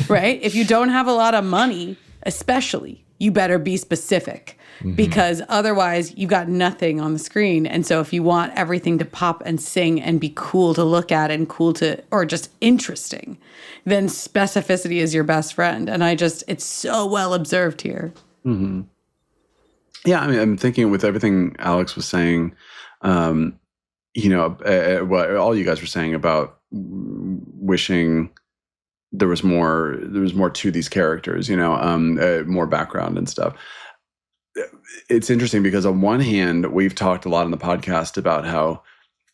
Speaker 2: right? If you don't have a lot of money, especially, you better be specific. Because otherwise you've got nothing on the screen. And so if you want everything to pop and sing and be cool to look at and cool to, or just interesting, then specificity is your best friend. And it's so well observed here.
Speaker 3: Mm-hmm. Yeah, I mean, I'm thinking with everything Alex was saying, you know, what all you guys were saying about wishing there was more to these characters, you know, more background and stuff. It's interesting because on one hand, we've talked a lot on the podcast about how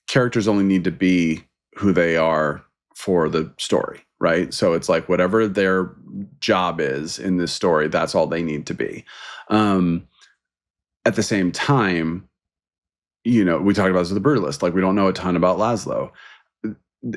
Speaker 3: characters only need to be who they are for the story, right? So it's like whatever their job is in this story, that's all they need to be. At the same time, you know, we talked about this with the Brutalist. Like, we don't know a ton about Laszlo.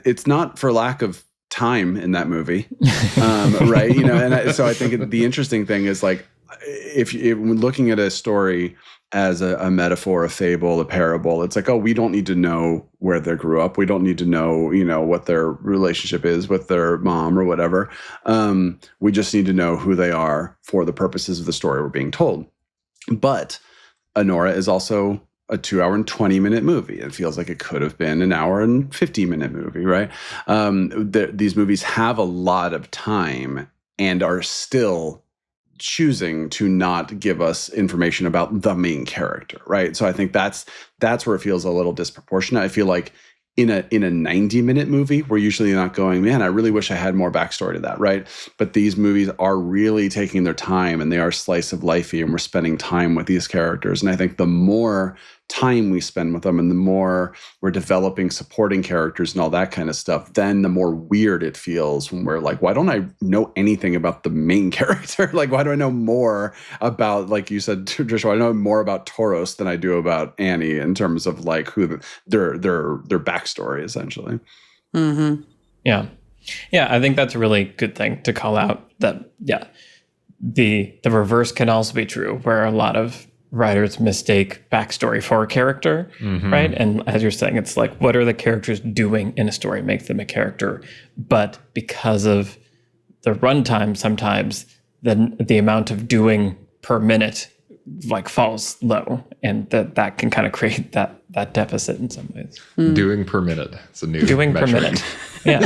Speaker 3: It's not for lack of time in that movie, right? You know, and so I think the interesting thing is like, if when looking at a story as a metaphor, a fable, a parable, it's like, oh, we don't need to know where they grew up. We don't need to know, you know, what their relationship is with their mom or whatever. We just need to know who they are for the purposes of the story we're being told. But Anora is also a 2 hour and 20-minute movie. It feels like it could have been an hour and 50-minute movie, right? These movies have a lot of time and are still choosing to not give us information about the main character, right? So I think that's where it feels a little disproportionate. I feel like in a 90-minute movie, we're usually not going, man, I really wish I had more backstory to that, right? But these movies are really taking their time, and they are slice of lifey, and we're spending time with these characters. And I think the more time we spend with them and the more we're developing supporting characters and all that kind of stuff, then the more weird it feels when we're like, why don't I know anything about the main character? Like, why do I know more about, like you said, Trisha, I know more about Toros than I do about Annie in terms of like who their backstory essentially.
Speaker 2: Mm-hmm.
Speaker 1: Yeah. Yeah, I think that's a really good thing to call out, that, yeah, the reverse can also be true, where a lot of writers mistake backstory for a character, right? And as you're saying, it's like, what are the characters doing in a story makes them a character? But because of the runtime, sometimes the amount of doing per minute like falls low, and that can kind of create that deficit in some ways.
Speaker 4: Doing per minute. It's a new
Speaker 1: Doing
Speaker 4: metric.
Speaker 1: per minute. Yeah.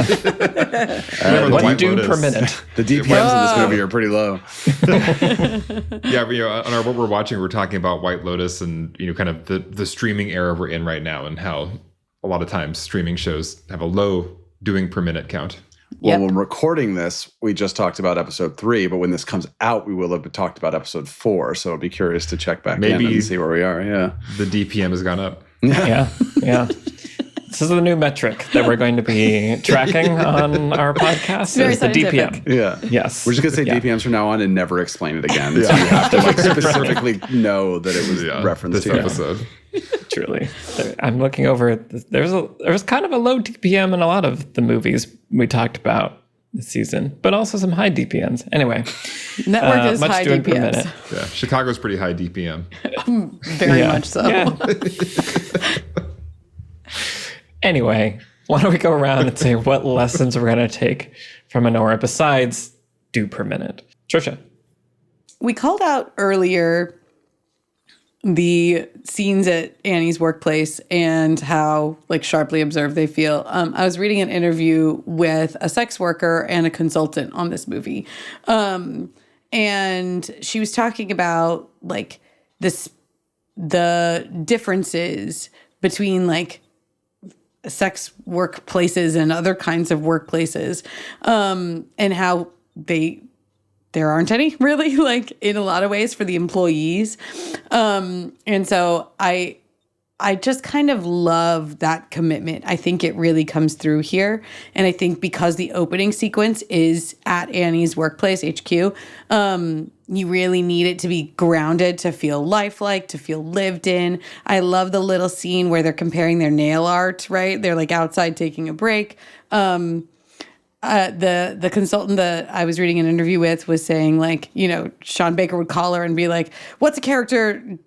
Speaker 4: What
Speaker 1: What do per minute?
Speaker 3: The DPMs in this movie are pretty low.
Speaker 4: Yeah, but, on our What We're Watching, we're talking about White Lotus and, kind of the streaming era we're in right now, and how a lot of times streaming shows have a low doing per minute count.
Speaker 3: Well, when recording this, we just talked about episode 3, but when this comes out, we will have talked about episode 4. So I'll be curious to check back in and see where we are. Yeah.
Speaker 4: The DPM has gone up.
Speaker 1: Yeah. This is the new metric that we're going to be tracking on our podcast.
Speaker 2: Very
Speaker 1: is the
Speaker 2: scientific.
Speaker 1: DPM.
Speaker 3: Yeah.
Speaker 1: Yes.
Speaker 3: We're just going to say DPMs from now on and never explain it again. So you have to like specifically know that it was referenced
Speaker 4: this
Speaker 3: to.
Speaker 4: episode.
Speaker 1: Truly. I'm looking over. There was kind of a low DPM in a lot of the movies we talked about this season, but also some high DPMs. Anyway.
Speaker 2: Network is
Speaker 1: much
Speaker 2: high
Speaker 1: doing per
Speaker 2: DPS.
Speaker 1: minute.
Speaker 4: Yeah, Chicago's pretty high DPM.
Speaker 2: Very much so.
Speaker 1: Yeah. Anyway, why don't we go around and say what lessons we're going to take from Anora besides do per minute? Trisha.
Speaker 2: We called out earlier the scenes at Annie's workplace and how like sharply observed they feel. I was reading an interview with a sex worker and a consultant on this movie. And she was talking about like the differences between like sex workplaces and other kinds of workplaces, and how there aren't any really, like in a lot of ways for the employees. And so I just kind of love that commitment. I think it really comes through here. And I think because the opening sequence is at Annie's workplace, HQ, you really need it to be grounded, to feel lifelike, to feel lived in. I love the little scene where they're comparing their nail art, right? They're like outside taking a break. The consultant that I was reading an interview with was saying like, Sean Baker would call her and be like, what's a character?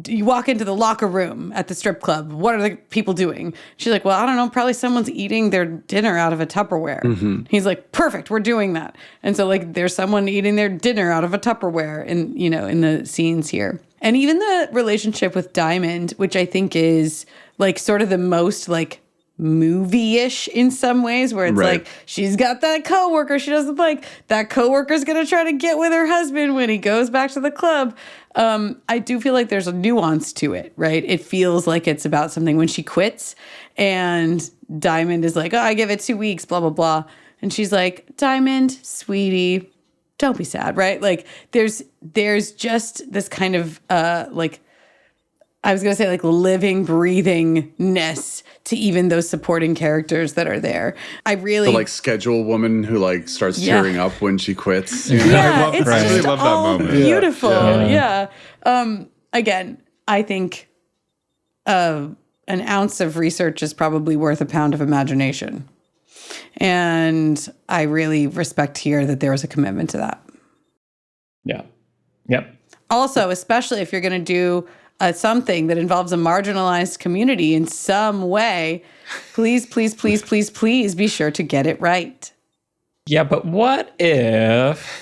Speaker 2: You walk into the locker room at the strip club. What are the people doing? She's like, well, I don't know. Probably someone's eating their dinner out of a Tupperware. Mm-hmm. He's like, perfect. We're doing that. And so like, there's someone eating their dinner out of a Tupperware in the scenes here. And even the relationship with Diamond, which I think is like sort of the most like movie-ish in some ways, where it's like she's got that coworker she doesn't like. That coworker's gonna try to get with her husband when he goes back to the club. I do feel like there's a nuance to it, right? It feels like it's about something when she quits and Diamond is like, oh, I give it 2 weeks, blah, blah, blah. And she's like, Diamond, sweetie, don't be sad, right? Like there's just this kind of like, I was going to say like living, breathingness to even those supporting characters that are there. I really...
Speaker 3: The like schedule woman who like starts tearing up when she quits.
Speaker 2: Yeah,
Speaker 4: I really love that moment.
Speaker 2: Beautiful. Yeah. Again, I think an ounce of research is probably worth a pound of imagination. And I really respect here that there was a commitment to that.
Speaker 1: Yeah. Yep.
Speaker 2: Also, especially if you're going to do something that involves a marginalized community in some way, please, please, please, please, please be sure to get it right.
Speaker 1: Yeah, but what if...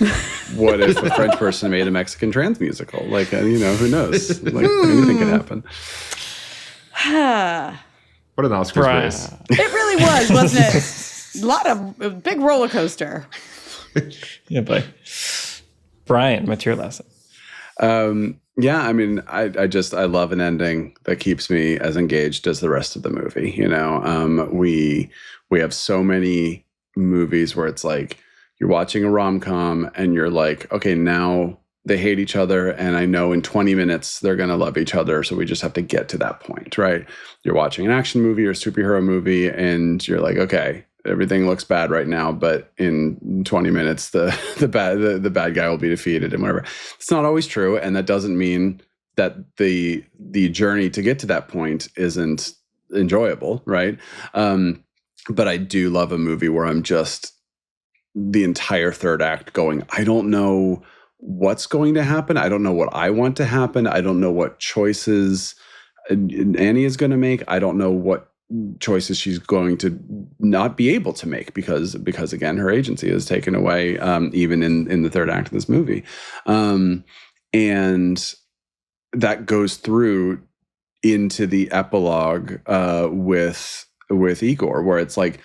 Speaker 3: What if a French person made a Mexican trans musical? Like, who knows? Like, anything could happen.
Speaker 4: What an Oscars race.
Speaker 2: It really was, wasn't it? A big roller coaster.
Speaker 1: Yeah, but Brian, what's your lesson?
Speaker 3: Yeah, I mean, I love an ending that keeps me as engaged as the rest of the movie. We have so many movies where it's like you're watching a rom-com and you're like, okay, now they hate each other, and I know in 20 minutes they're going to love each other. So we just have to get to that point, right? You're watching an action movie or a superhero movie, and you're like, okay, everything looks bad right now, but in 20 minutes, the bad guy will be defeated and whatever. It's not always true, and that doesn't mean that the journey to get to that point isn't enjoyable, right? But I do love a movie where I'm just the entire third act going, I don't know what's going to happen. I don't know what I want to happen. I don't know what choices Annie is going to make. I don't know what choices she's going to not be able to make because again, her agency is taken away, even in the third act of this movie. And that goes through into the epilogue with Igor, where it's like,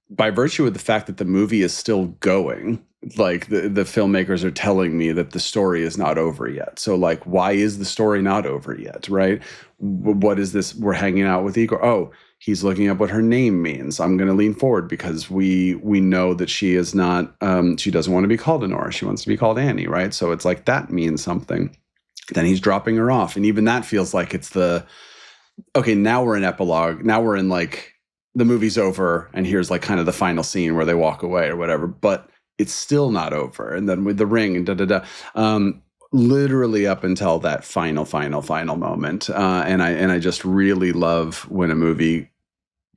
Speaker 3: by virtue of the fact that the movie is still going, like the filmmakers are telling me that the story is not over yet. So like, why is the story not over yet, right? What is this? We're hanging out with Igor. Oh, he's looking up what her name means. I'm going to lean forward because we know that she is not, she doesn't want to be called Anora. She wants to be called Annie, right? So it's like, that means something. Then he's dropping her off. And even that feels like it's okay, now we're in epilogue. Now we're in like, the movie's over, and here's like kind of the final scene where they walk away or whatever, but it's still not over. And then with the ring and literally up until that final moment. And I just really love when a movie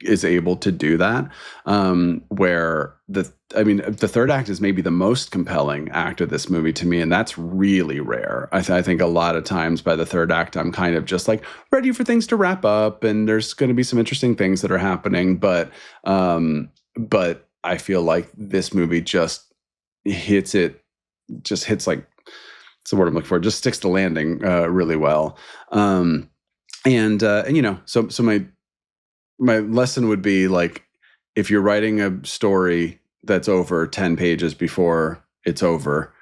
Speaker 3: is able to do that, where the third act is maybe the most compelling act of this movie to me, and that's really rare. I think a lot of times by the third act, I'm kind of just like ready for things to wrap up, and there's going to be some interesting things that are happening, but I feel like this movie just hits like, it's the word I'm looking for, just sticks the landing really well. And you know, so my lesson would be like, if you're writing a story that's over 10 pages before it's over,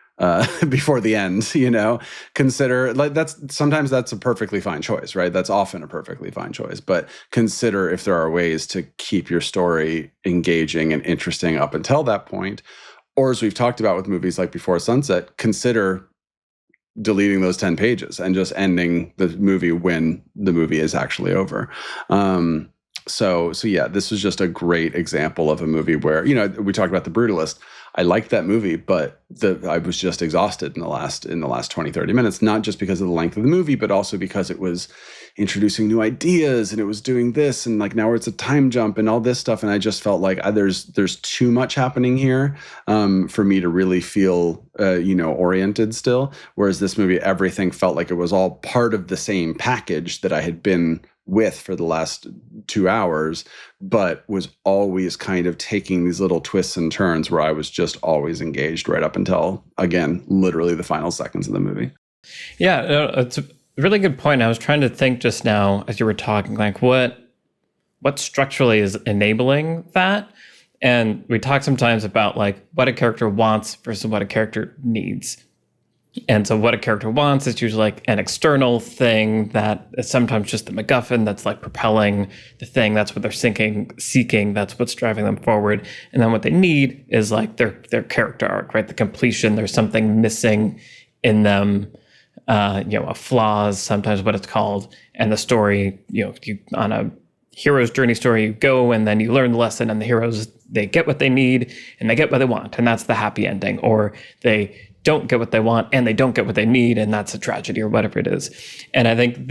Speaker 3: before the end, you know, consider like sometimes that's a perfectly fine choice, right? That's often a perfectly fine choice, but consider if there are ways to keep your story engaging and interesting up until that point. Or as we've talked about with movies like Before Sunset, consider deleting those 10 pages and just ending the movie when the movie is actually over. So yeah, this was just a great example of a movie where, you know, we talked about The Brutalist. I liked that movie, but I was just exhausted in the last 20, 30 minutes, not just because of the length of the movie, but also because it was introducing new ideas and it was doing this and like now it's a time jump and all this stuff. And I just felt like there's too much happening here for me to really feel, oriented still. Whereas this movie, everything felt like it was all part of the same package that I had been with for the last 2 hours, but was always kind of taking these little twists and turns where I was just always engaged right up until, again, literally the final seconds of the movie.
Speaker 1: Yeah, it's a really good point. I was trying to think just now as you were talking, like what structurally is enabling that? And we talk sometimes about like what a character wants versus what a character needs. And so what a character wants is usually like an external thing that is sometimes just the MacGuffin that's like propelling the thing. That's what they're seeking. That's what's driving them forward. And then what they need is like their character arc, right? The completion. There's something missing in them, a flaw is sometimes what it's called. And the story, you on a hero's journey story, you go and then you learn the lesson, and the heroes, they get what they need and they get what they want. And that's the happy ending. Or they don't get what they want and they don't get what they need, and that's a tragedy or whatever it is. And I think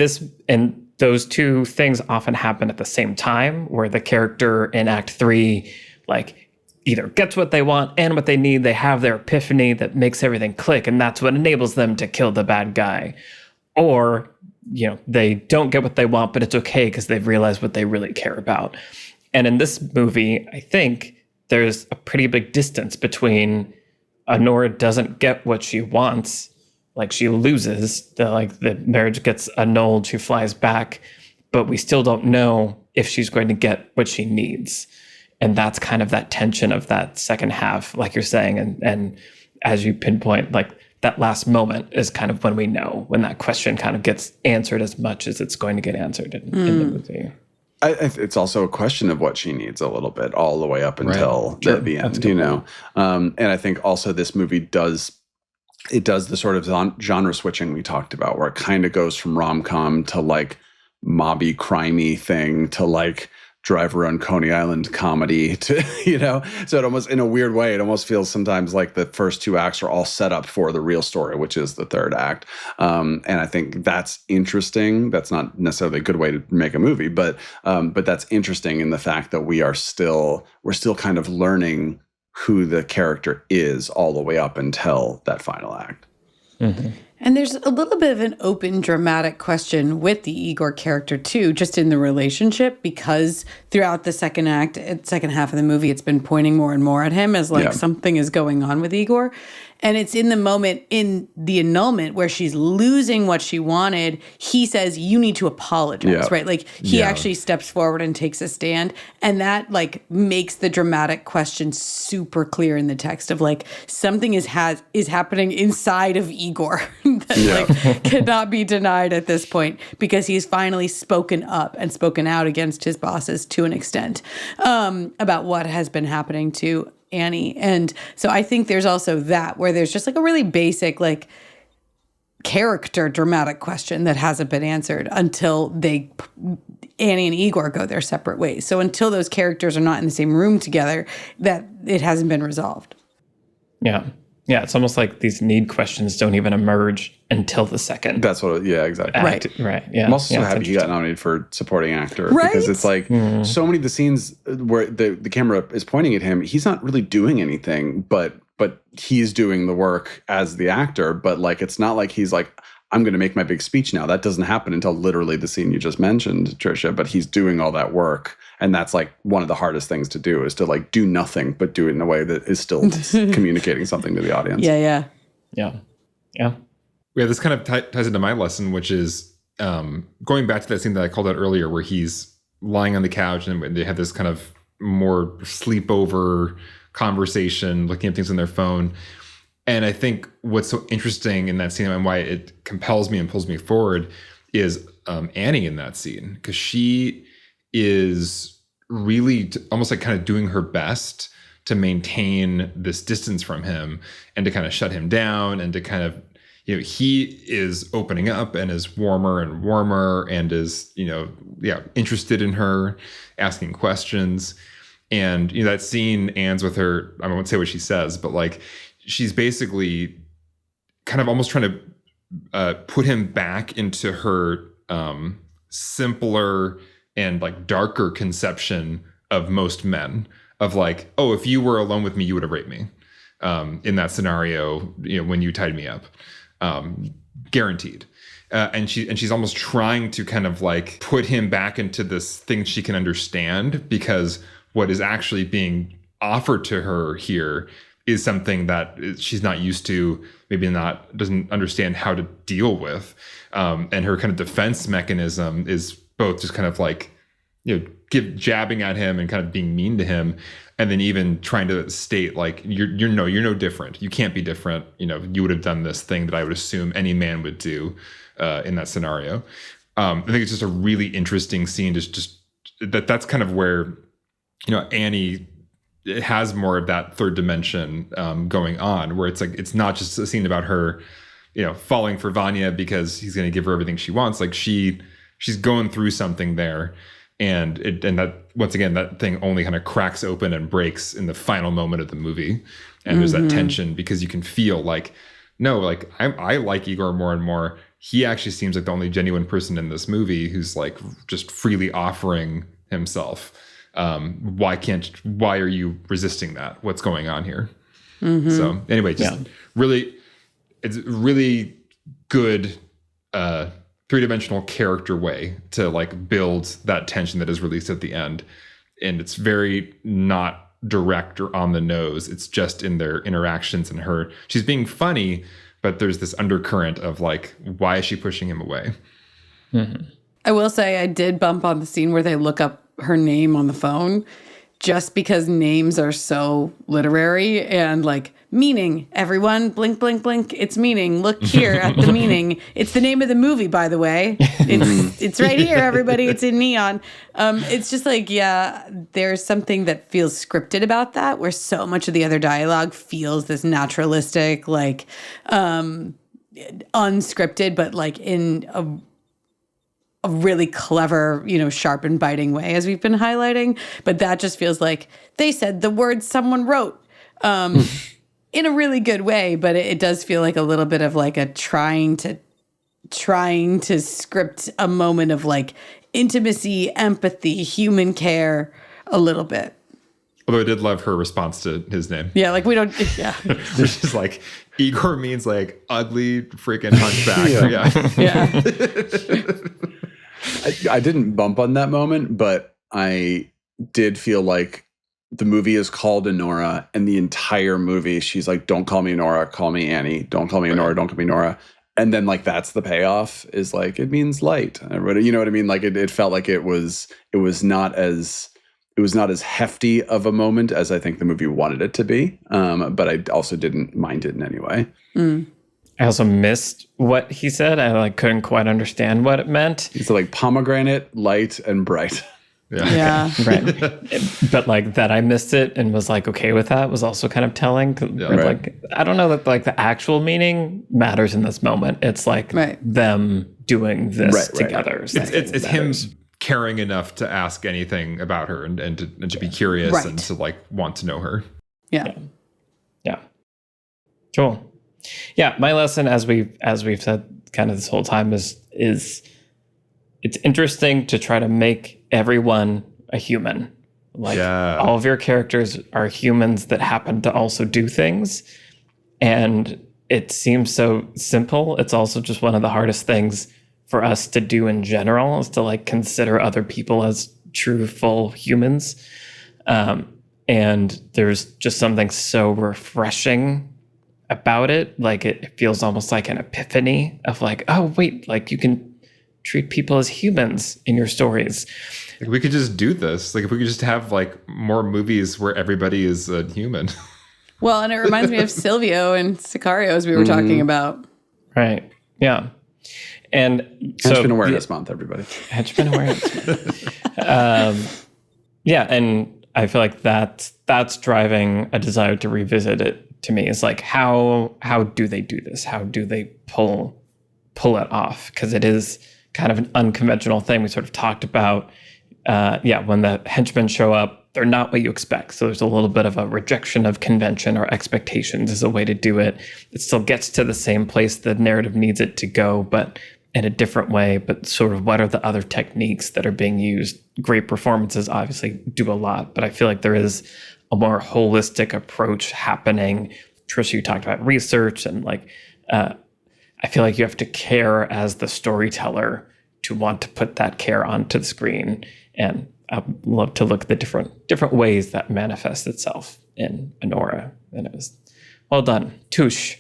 Speaker 1: those two things often happen at the same time, where the character in Act 3 like either gets what they want and what they need, they have their epiphany that makes everything click, and that's what enables them to kill the bad guy. Or, they don't get what they want, but it's okay because they've realized what they really care about. And in this movie, I think there's a pretty big distance between Anora doesn't get what she wants, like she loses, the marriage gets annulled, she flies back, but we still don't know if she's going to get what she needs. And that's kind of that tension of that second half, like you're saying. And as you pinpoint, like that last moment is kind of when we know, when that question kind of gets answered as much as it's going to get answered in the movie.
Speaker 3: It's also a question of what she needs a little bit all the way up until the end, And I think also this movie does it does the sort of genre switching we talked about, where it kind of goes from rom-com to like mobby, crimey thing to like Driver on Coney Island comedy to, so it almost, in a weird way, it almost feels sometimes like the first two acts are all set up for the real story, which is the third act. And I think that's interesting. That's not necessarily a good way to make a movie, but that's interesting in the fact that we're still kind of learning who the character is all the way up until that final act.
Speaker 1: Mm-hmm.
Speaker 2: And there's a little bit of an open dramatic question with the Igor character too, just in the relationship, because throughout the second half of the movie, it's been pointing more and more at him as like something is going on with Igor. And it's in the moment in the annulment where she's losing what she wanted. He says, you need to apologize, right? Like he actually steps forward and takes a stand. And that like makes the dramatic question super clear in the text of like something is happening inside of Igor that like cannot be denied at this point, because he's finally spoken up and spoken out against his bosses to an extent about what has been happening to Annie. And so I think there's also that, where there's just like a really basic like character dramatic question that hasn't been answered until Annie and Igor go their separate ways. So until those characters are not in the same room together, that it hasn't been resolved.
Speaker 1: Yeah, it's almost like these need questions don't even emerge until the second.
Speaker 3: That's what, exactly.
Speaker 1: Right. Yeah.
Speaker 3: I'm also so happy he got nominated for supporting actor, because it's like so many of the scenes where the camera is pointing at him, he's not really doing anything, but he's doing the work as the actor. But like, it's not like he's like, I'm going to make my big speech now. That doesn't happen until literally the scene you just mentioned, Trisha. But he's doing all that work. And that's like one of the hardest things to do, is to like do nothing, but do it in a way that is still communicating something to the audience.
Speaker 1: Yeah.
Speaker 4: This kind of ties into my lesson, which is going back to that scene that I called out earlier, where he's lying on the couch and they have this kind of more sleepover conversation, looking at things on their phone. And I think what's so interesting in that scene and why it compels me and pulls me forward is Annie in that scene, because she is really almost like kind of doing her best to maintain this distance from him and to kind of shut him down, and to kind of, he is opening up and is warmer and warmer and is, interested in her, asking questions. And, that scene ends with her, I won't say what she says, but like, she's basically kind of almost trying to put him back into her simpler and like darker conception of most men, of like, oh, if you were alone with me, you would have raped me in that scenario, when you tied me up, guaranteed. And she's almost trying to kind of like put him back into this thing she can understand, because what is actually being offered to her here is something that she's not used to, maybe doesn't understand how to deal with. And her kind of defense mechanism is both just kind of like, jabbing at him and kind of being mean to him. And then even trying to state like, you're no different. You can't be different. You would have done this thing that I would assume any man would do in that scenario. I think it's just a really interesting scene. Just that's kind of where, Annie, it has more of that third dimension going on, where it's like, it's not just a scene about her, falling for Vanya because he's going to give her everything she wants. Like she's going through something there. And that, once again, that thing only kind of cracks open and breaks in the final moment of the movie. And there's that tension, because you can feel like, no, like I like Igor more and more. He actually seems like the only genuine person in this movie who's like just freely offering himself. Why are you resisting that? What's going on here? So anyway, it's really good, three-dimensional character way to like build that tension that is released at the end. And it's very not direct or on the nose. It's just in their interactions, and she's being funny, but there's this undercurrent of like, why is she pushing him away?
Speaker 2: I will say I did bump on the scene where they look up her name on the phone, just because names are so literary and like meaning, everyone, blink, blink, blink, it's meaning. Look here at the meaning. It's the name of the movie, by the way. It's right here, everybody. It's in neon. It's just like, yeah, there's something that feels scripted about that, where so much of the other dialogue feels this naturalistic, like unscripted, but like in a really clever, sharp and biting way, as we've been highlighting. But that just feels like they said the words someone wrote in a really good way. But it does feel like a little bit of like a trying to script a moment of like intimacy, empathy, human care a little bit.
Speaker 4: Although I did love her response to his name.
Speaker 2: Yeah, like we don't, yeah.
Speaker 4: Which is like, Igor means like ugly freaking hunchback.
Speaker 2: Yeah.
Speaker 3: I didn't bump on that moment, but I did feel like the movie is called Anora, and the entire movie she's like, don't call me Anora, call me Annie. Don't call me Anora, don't call me Nora. And then like that's the payoff, is like it means light. You know what I mean? Like it felt like it was not as hefty of a moment as I think the movie wanted it to be. But I also didn't mind it in any way.
Speaker 1: I also missed what he said. I like couldn't quite understand what it meant.
Speaker 3: It's like pomegranate, light, and bright.
Speaker 2: Yeah.
Speaker 1: Right. But like that I missed it and was like okay with that was also kind of telling. Like I don't know that like the actual meaning matters in this moment. It's like them doing this together.
Speaker 4: It's him caring enough to ask anything about her and to be curious and to like want to know her.
Speaker 2: Yeah.
Speaker 1: Cool. Yeah, my lesson, as we've said kind of this whole time, is it's interesting to try to make everyone a human. Like all of your characters are humans that happen to also do things. And it seems so simple. It's also just one of the hardest things for us to do in general, is to like consider other people as true, full humans. And there's just something so refreshing about it. Like it feels almost like an epiphany of like, oh wait, like you can treat people as humans in your stories.
Speaker 4: Like we could just do this. Like if we could just have like more movies where everybody is a human.
Speaker 2: Well, and it reminds me of Silvio and Sicario, as we were talking about.
Speaker 1: Right. Yeah. And so
Speaker 3: Henchman Awareness Month, everybody.
Speaker 1: Henchman Awareness Month. Yeah, and I feel like that's driving a desire to revisit it to me. It's like how do they do this? How do they pull it off? Because it is kind of an unconventional thing. We sort of talked about when the henchmen show up, they're not what you expect. So there's a little bit of a rejection of convention or expectations as a way to do it. It still gets to the same place the narrative needs it to go, but in a different way. But sort of what are the other techniques that are being used? Great performances obviously do a lot, but I feel like there is a more holistic approach happening. Trisha, you talked about research and like, I feel like you have to care as the storyteller to want to put that care onto the screen. And I'd love to look at the different ways that manifests itself in Anora. And it was well done. Touche.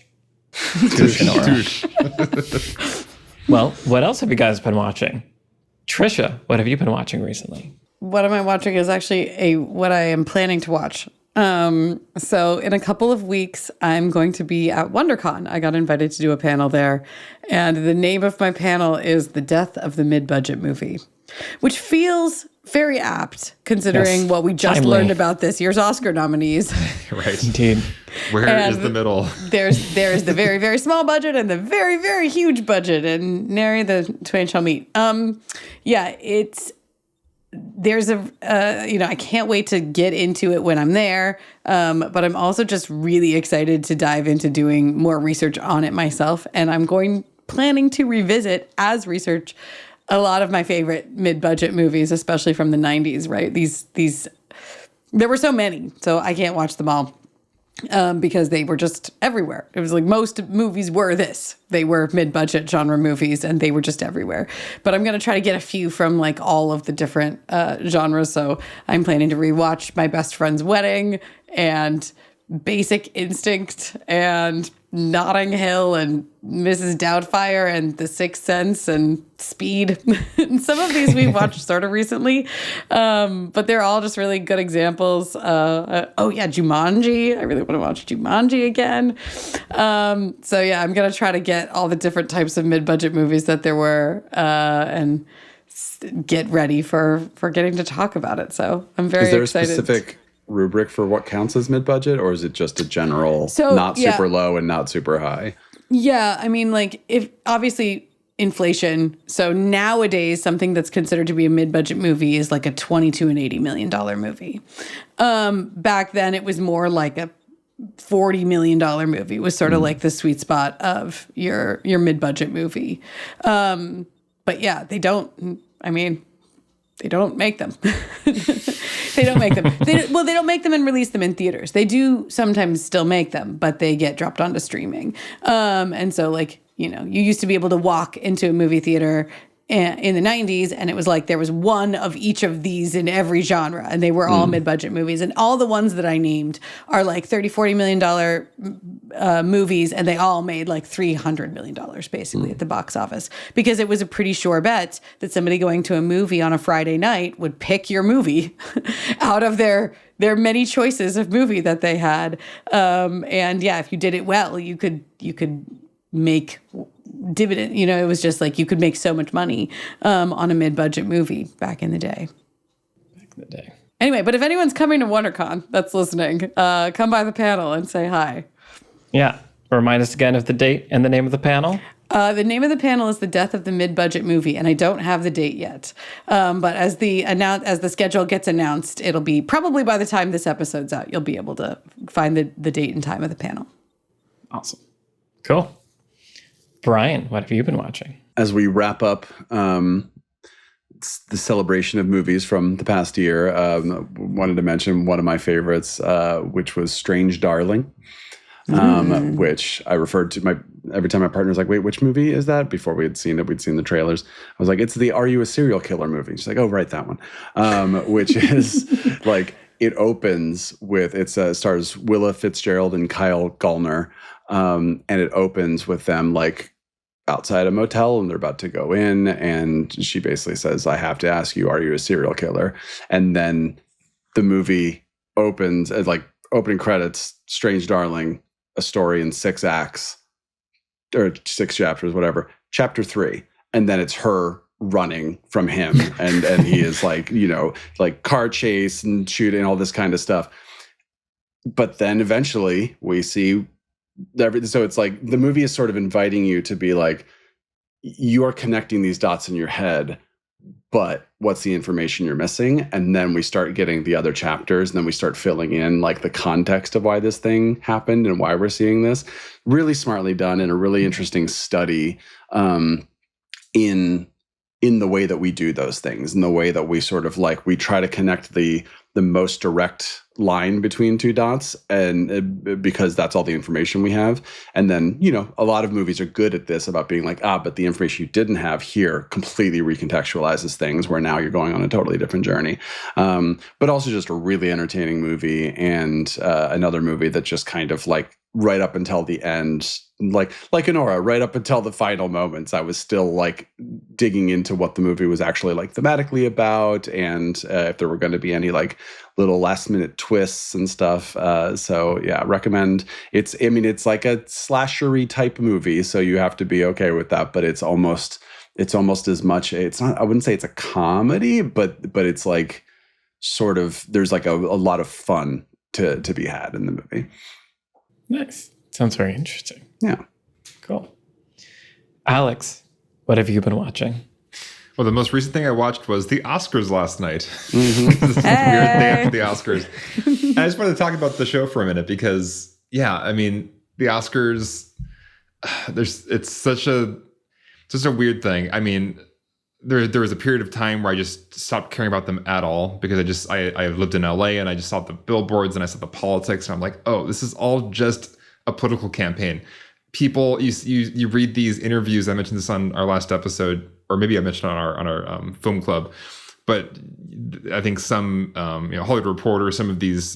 Speaker 1: Touche, Anora. Well, what else have you guys been watching? Trisha, what have you been watching recently?
Speaker 2: What am I watching is actually what I am planning to watch. So in a couple of weeks, I'm going to be at WonderCon. I got invited to do a panel there. And the name of my panel is The Death of the Mid-Budget Movie, which feels very apt considering what we just learned about this year's Oscar nominees.
Speaker 4: Right.
Speaker 1: Indeed.
Speaker 4: Where is the middle?
Speaker 2: There's the very, very small budget and the very, very huge budget, and nary the twain shall meet. There's I can't wait to get into it when I'm there. But I'm also just really excited to dive into doing more research on it myself. And I'm planning to revisit as research a lot of my favorite mid-budget movies, especially from the 90s, right? These there were so many, so I can't watch them all. Because they were just everywhere. It was like most movies were this. They were mid-budget genre movies, and they were just everywhere. But I'm going to try to get a few from like all of the different genres. So I'm planning to rewatch My Best Friend's Wedding and Basic Instinct and Notting Hill and Mrs. Doubtfire and The Sixth Sense and Speed. And some of these we watched sort of recently, but they're all just really good examples. Jumanji. I really want to watch Jumanji again. So yeah, I'm going to try to get all the different types of mid-budget movies that there were and get ready for getting to talk about it. So I'm very excited.
Speaker 3: Is there a specific rubric for what counts as mid-budget, or is it just a general super low and not super high?
Speaker 2: Yeah, I mean, like, if obviously inflation. So nowadays, something that's considered to be a mid-budget movie is like a $22 and $80 million movie. Back then, it was more like a $40 million movie was sort of like the sweet spot of your mid-budget movie. But yeah, they don't make them. They don't make them. They don't make them and release them in theaters. They do sometimes still make them, but they get dropped onto streaming. And so, like, you know, you used to be able to walk into a movie theater in the 90s, and it was like there was one of each of these in every genre, and they were all mid-budget movies. And all the ones that I named are like $30-40 million movies, and they all made like $300 million basically at the box office, because it was a pretty sure bet that somebody going to a movie on a Friday night would pick your movie out of their many choices of movie that they had. And yeah, if you did it well, you could make dividend. You know, it was just like you could make so much money on a mid-budget movie back in the day. Anyway, but if anyone's coming to WonderCon that's listening, come by the panel and say hi.
Speaker 1: Yeah. Remind us again of the date and the name of the panel.
Speaker 2: The name of the panel is The Death of the Mid-Budget Movie, and I don't have the date yet. But as the schedule gets announced, it'll be probably by the time this episode's out, you'll be able to find the date and time of the panel.
Speaker 1: Awesome. Cool. Brian, what have you been watching?
Speaker 3: As we wrap up the celebration of movies from the past year, wanted to mention one of my favorites, which was Strange Darling, which I referred to every time my partner was like, wait, which movie is that? Before we had seen it, we'd seen the trailers. I was like, it's the Are You a Serial Killer movie. She's like, oh, right, that one. Which is like, it opens with, it stars Willa Fitzgerald and Kyle Gallner. And it opens with them like outside a motel, and they're about to go in, and she basically says, I have to ask you, are you a serial killer? And then the movie opens as like opening credits, Strange Darling, a story in 6 acts or 6 chapters, whatever, chapter 3. And then it's her running from him. and he is like, you know, like car chase and shooting, all this kind of stuff. But then eventually we see everything. So it's like the movie is sort of inviting you to be like, you are connecting these dots in your head, but what's the information you're missing? And then we start getting the other chapters, and then we start filling in like the context of why this thing happened and why we're seeing this. Really smartly done, and a really interesting study in the way that we do those things, in the way that we sort of like, we try to connect the most direct line between 2 dots, and because that's all the information we have. And then, you know, a lot of movies are good at this, about being like, but the information you didn't have here completely recontextualizes things, where now you're going on a totally different journey. But also just a really entertaining movie, and another movie that just kind of like right up until the end, like Anora, right up until the final moments, I was still like digging into what the movie was actually like thematically about, and if there were going to be any like little last minute twists and stuff. So yeah, recommend. It's like a slashery type movie, so you have to be okay with that, but it's almost as much, it's not, I wouldn't say it's a comedy, but it's like sort of, there's like a lot of fun to be had in the movie.
Speaker 1: Nice. Sounds very interesting.
Speaker 3: Yeah.
Speaker 1: Cool. Alex, what have you been watching?
Speaker 4: Well, the most recent thing I watched was the Oscars last night. This is a weird day after the Oscars. I just wanted to talk about the show for a minute because, yeah, I mean, the Oscars, it's such a weird thing. I mean, there was a period of time where I just stopped caring about them at all, because I lived in LA, and I just saw the billboards and I saw the politics, and I'm like, oh, this is all just a political campaign. People, you read these interviews. I mentioned this on our last episode, or maybe I mentioned on our film club, but I think some Hollywood Reporter, some of these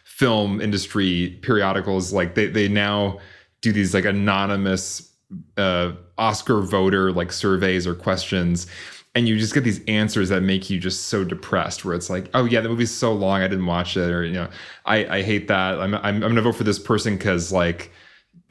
Speaker 4: film industry periodicals, like they now do these like anonymous Oscar voter like surveys or questions, and you just get these answers that make you just so depressed, where it's like, oh yeah, the movie's so long, I didn't watch it, or I hate that. I'm gonna vote for this person because like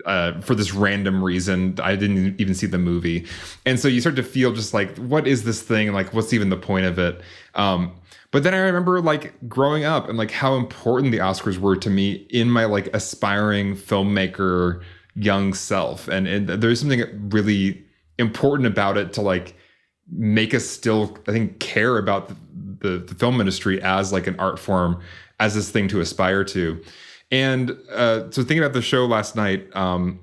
Speaker 4: for this random reason, I didn't even see the movie. And so you start to feel just like, what is this thing? Like, what's even the point of it? But then I remember like growing up and like how important the Oscars were to me in my like aspiring filmmaker young self. And there's something really important about it to like make us still, I think, care about the film industry as like an art form, as this thing to aspire to. And so thinking about the show last night, I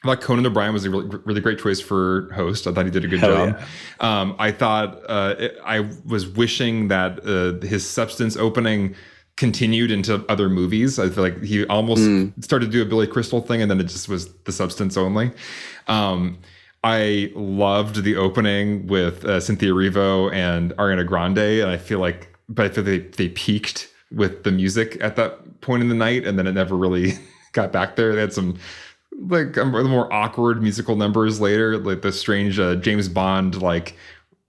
Speaker 4: thought Conan O'Brien was a really great choice for host. I thought he did a good job. Yeah. I thought I was wishing that his Substance opening continued into other movies. I feel like he almost started to do a Billy Crystal thing, and then it just was the Substance only. I loved the opening with Cynthia Erivo and Ariana Grande, and I feel like they peaked with the music at that point in the night, and then it never really got back there. They had some like more awkward musical numbers later, like the strange James Bond like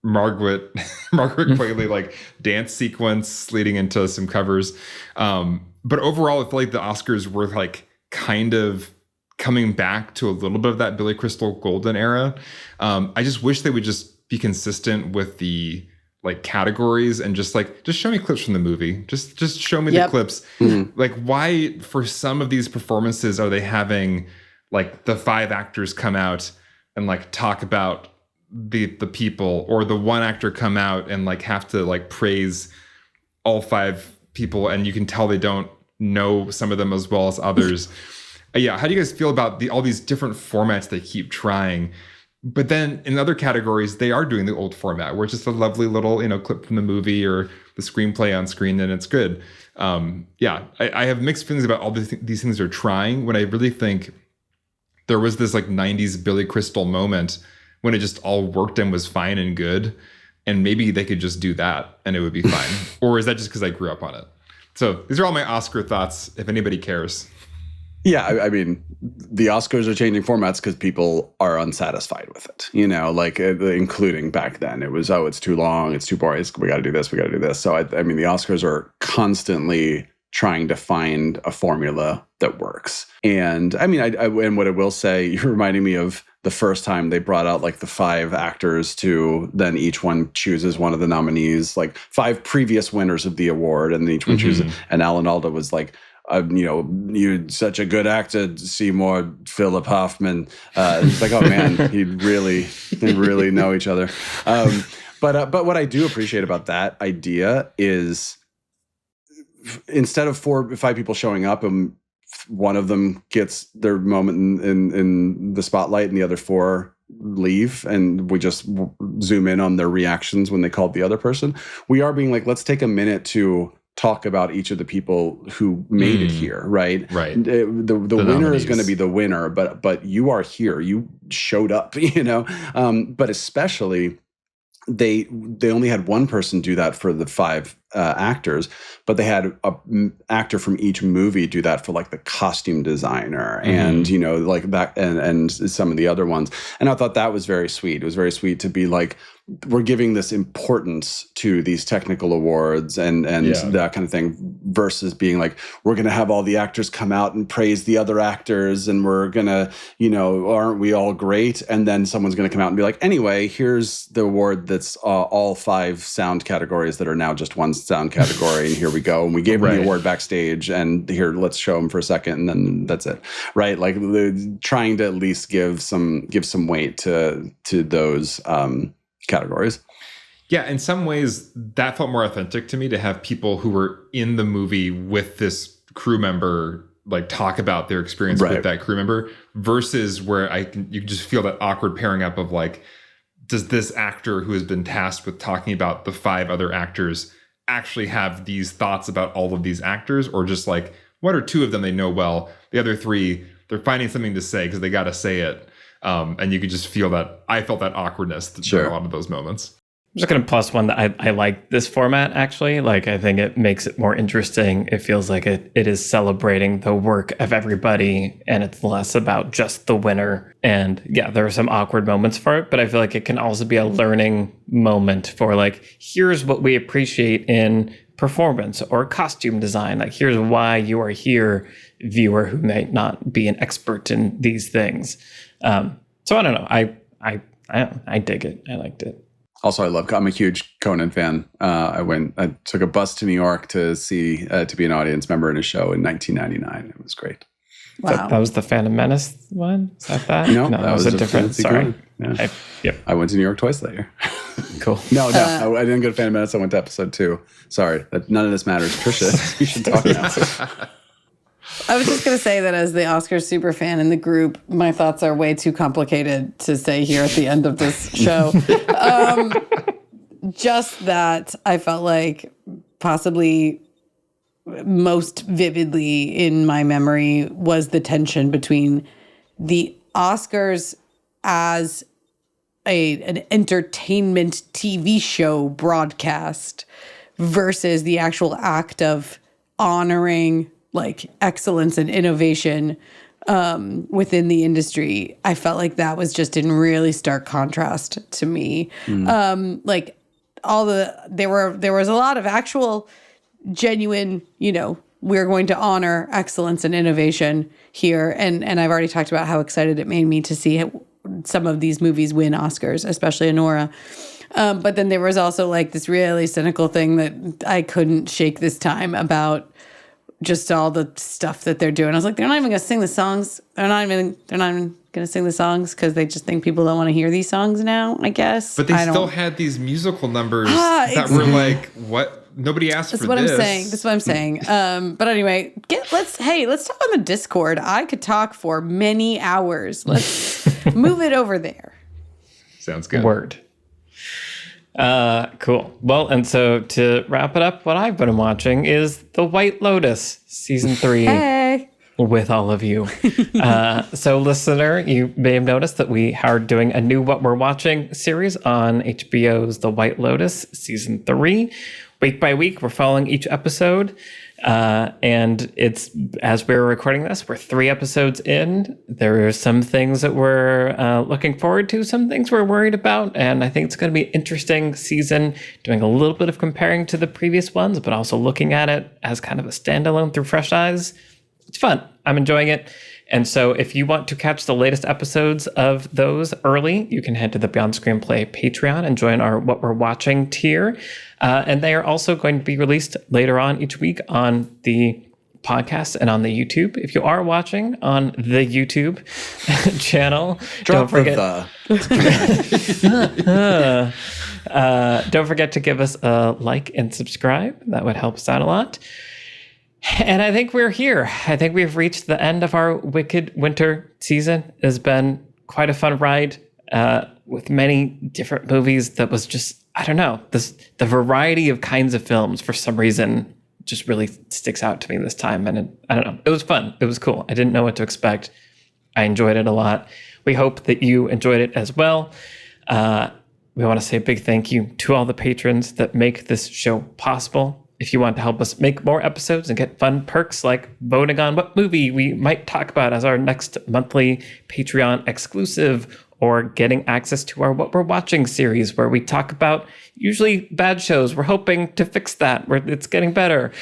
Speaker 4: Margaret Qualley like dance sequence leading into some covers. But overall, I feel like the Oscars were like kind of coming back to a little bit of that Billy Crystal golden era. I just wish they would just be consistent with the like categories and just show me clips from the movie. Just show me the clips. Like, why for some of these performances are they having like the 5 actors come out and like talk about the people, or the one actor come out and like have to like praise all 5 people, and you can tell they don't know some of them as well as others. Yeah, how do you guys feel about all these different formats they keep trying? But then in other categories, they are doing the old format where it's just a lovely little, clip from the movie or the screenplay on screen, and it's good. I have mixed feelings about all these things they're trying, when I really think there was this like 90s Billy Crystal moment when it just all worked and was fine and good. And maybe they could just do that and it would be fine. Or is that just because I grew up on it? So these are all my Oscar thoughts, if anybody cares.
Speaker 3: Yeah, I mean, the Oscars are changing formats because people are unsatisfied with it, like including back then. It was, it's too long, it's too boring, we got to do this, we got to do this. So, I mean, the Oscars are constantly trying to find a formula that works. And I mean, and what I will say, you're reminding me of the first time they brought out like the 5 actors to then each one chooses one of the nominees, like 5 previous winners of the award, and then each one chooses. And Alan Alda was like, you're such a good actor, Seymour Philip Hoffman. It's like, oh man, they really know each other. But what I do appreciate about that idea is, instead of 4 or 5 people showing up and one of them gets their moment in the spotlight and the other 4 leave, and we just zoom in on their reactions when they called the other person, we are being like, let's take a minute to talk about each of the people who made it here, right?
Speaker 4: Right.
Speaker 3: The winner nominees is going to be the winner, but you are here. You showed up, but especially they only had one person do that for the 5 actors, but they had an actor from each movie do that for like the costume designer and like back and some of the other ones. And I thought that was very sweet. It was very sweet to be like, we're giving this importance to these technical awards and that kind of thing, versus being like, we're going to have all the actors come out and praise the other actors, and we're going to, aren't we all great? And then someone's going to come out and be like, anyway, here's the award that's all 5 sound categories that are now just one sound category, and here we go. And we gave them the award backstage, and here, let's show them for a second, and then that's it, right? Like trying to at least give some weight to those categories.
Speaker 4: Yeah, in some ways that felt more authentic to me, to have people who were in the movie with this crew member like talk about their experience with that crew member, versus where you just feel that awkward pairing up of like, does this actor who has been tasked with talking about the 5 other actors actually have these thoughts about all of these actors, or just like 1 or 2 of them they know well, the other 3 they're finding something to say because they got to say it. And you could just feel that. I felt that awkwardness during a lot of those moments.
Speaker 1: I'm just going to plus one that I like this format, actually. Like, I think it makes it more interesting. It feels like it is celebrating the work of everybody, and it's less about just the winner. And yeah, there are some awkward moments for it, but I feel like it can also be a learning moment for like, here's what we appreciate in performance or costume design. Like, here's why you are here, viewer who may not be an expert in these things. So I don't know. I dig it. I liked it.
Speaker 3: Also, I'm a huge Conan fan. I took a bus to New York to see, to be an audience member in a show in 1999. It was great.
Speaker 2: Wow.
Speaker 1: That was the Phantom Menace one? Is that that?
Speaker 3: No, that was
Speaker 1: a different, sorry.
Speaker 3: Yeah. I went to New York twice that year.
Speaker 1: Cool.
Speaker 3: No, I didn't go to Phantom Menace. I went to episode 2. Sorry, none of this matters. Trisha, you should talk now.
Speaker 2: I was just going to say that as the Oscars super fan in the group, my thoughts are way too complicated to say here at the end of this show. Just that I felt like possibly most vividly in my memory was the tension between the Oscars as an entertainment TV show broadcast versus the actual act of honoring like excellence and innovation within the industry. I felt like that was just in really stark contrast to me. Like there was a lot of actual genuine, we're going to honor excellence and innovation here. And I've already talked about how excited it made me to see some of these movies win Oscars, especially Anora. But then there was also like this really cynical thing that I couldn't shake this time about just all the stuff that they're doing. I was like, they're not even going to sing the songs. They're not even going to sing the songs because they just think people don't want to hear these songs now, I guess.
Speaker 4: But they still had these musical numbers that were like, what? Nobody asked for this.
Speaker 2: That's what I'm saying. But anyway, let's talk on the Discord. I could talk for many hours. Let's move it over there.
Speaker 4: Sounds good.
Speaker 1: Word. Cool. Well, and so to wrap it up, what I've been watching is The White Lotus season 3
Speaker 2: Hey.
Speaker 1: with all of you. So listener, you may have noticed that we are doing a new What We're Watching series on HBO's The White Lotus season 3. Week by week, we're following each episode. And it's, as we're recording this, we're 3 episodes in. There are some things that we're looking forward to, some things we're worried about. And I think it's going to be an interesting season, doing a little bit of comparing to the previous ones, but also looking at it as kind of a standalone through fresh eyes. It's fun. I'm enjoying it. And so if you want to catch the latest episodes of those early, you can head to the Beyond Screenplay Patreon and join our What We're Watching tier. And they are also going to be released later on each week on the podcast and on the YouTube. If you are watching on the YouTube channel, don't forget to give us a like and subscribe. That would help us out a lot. And I think we're here. I think we've reached the end of our Wicked Winter season. It has been quite a fun ride with many different movies that was just, I don't know, the variety of kinds of films for some reason just really sticks out to me this time. And I don't know, it was fun. It was cool. I didn't know what to expect. I enjoyed it a lot. We hope that you enjoyed it as well. We want to say a big thank you to all the patrons that make this show possible. If you want to help us make more episodes and get fun perks like voting on what movie we might talk about as our next monthly Patreon exclusive, or getting access to our What We're Watching series where we talk about usually bad shows. We're hoping to fix that. It's getting better.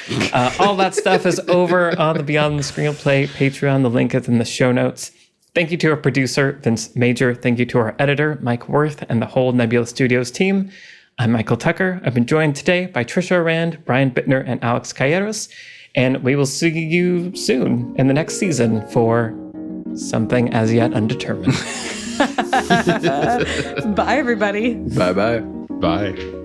Speaker 1: All that stuff is over on the Beyond the Screenplay Patreon. The link is in the show notes. Thank you to our producer, Vince Major. Thank you to our editor, Mike Wuerth, and the whole Nebula Studios team. I'm Michael Tucker. I've been joined today by Trisha Rand, Brian Bittner, and Alex Calleros. And we will see you soon in the next season for something as yet undetermined.
Speaker 2: Bye, everybody.
Speaker 3: Bye-bye.
Speaker 4: Bye.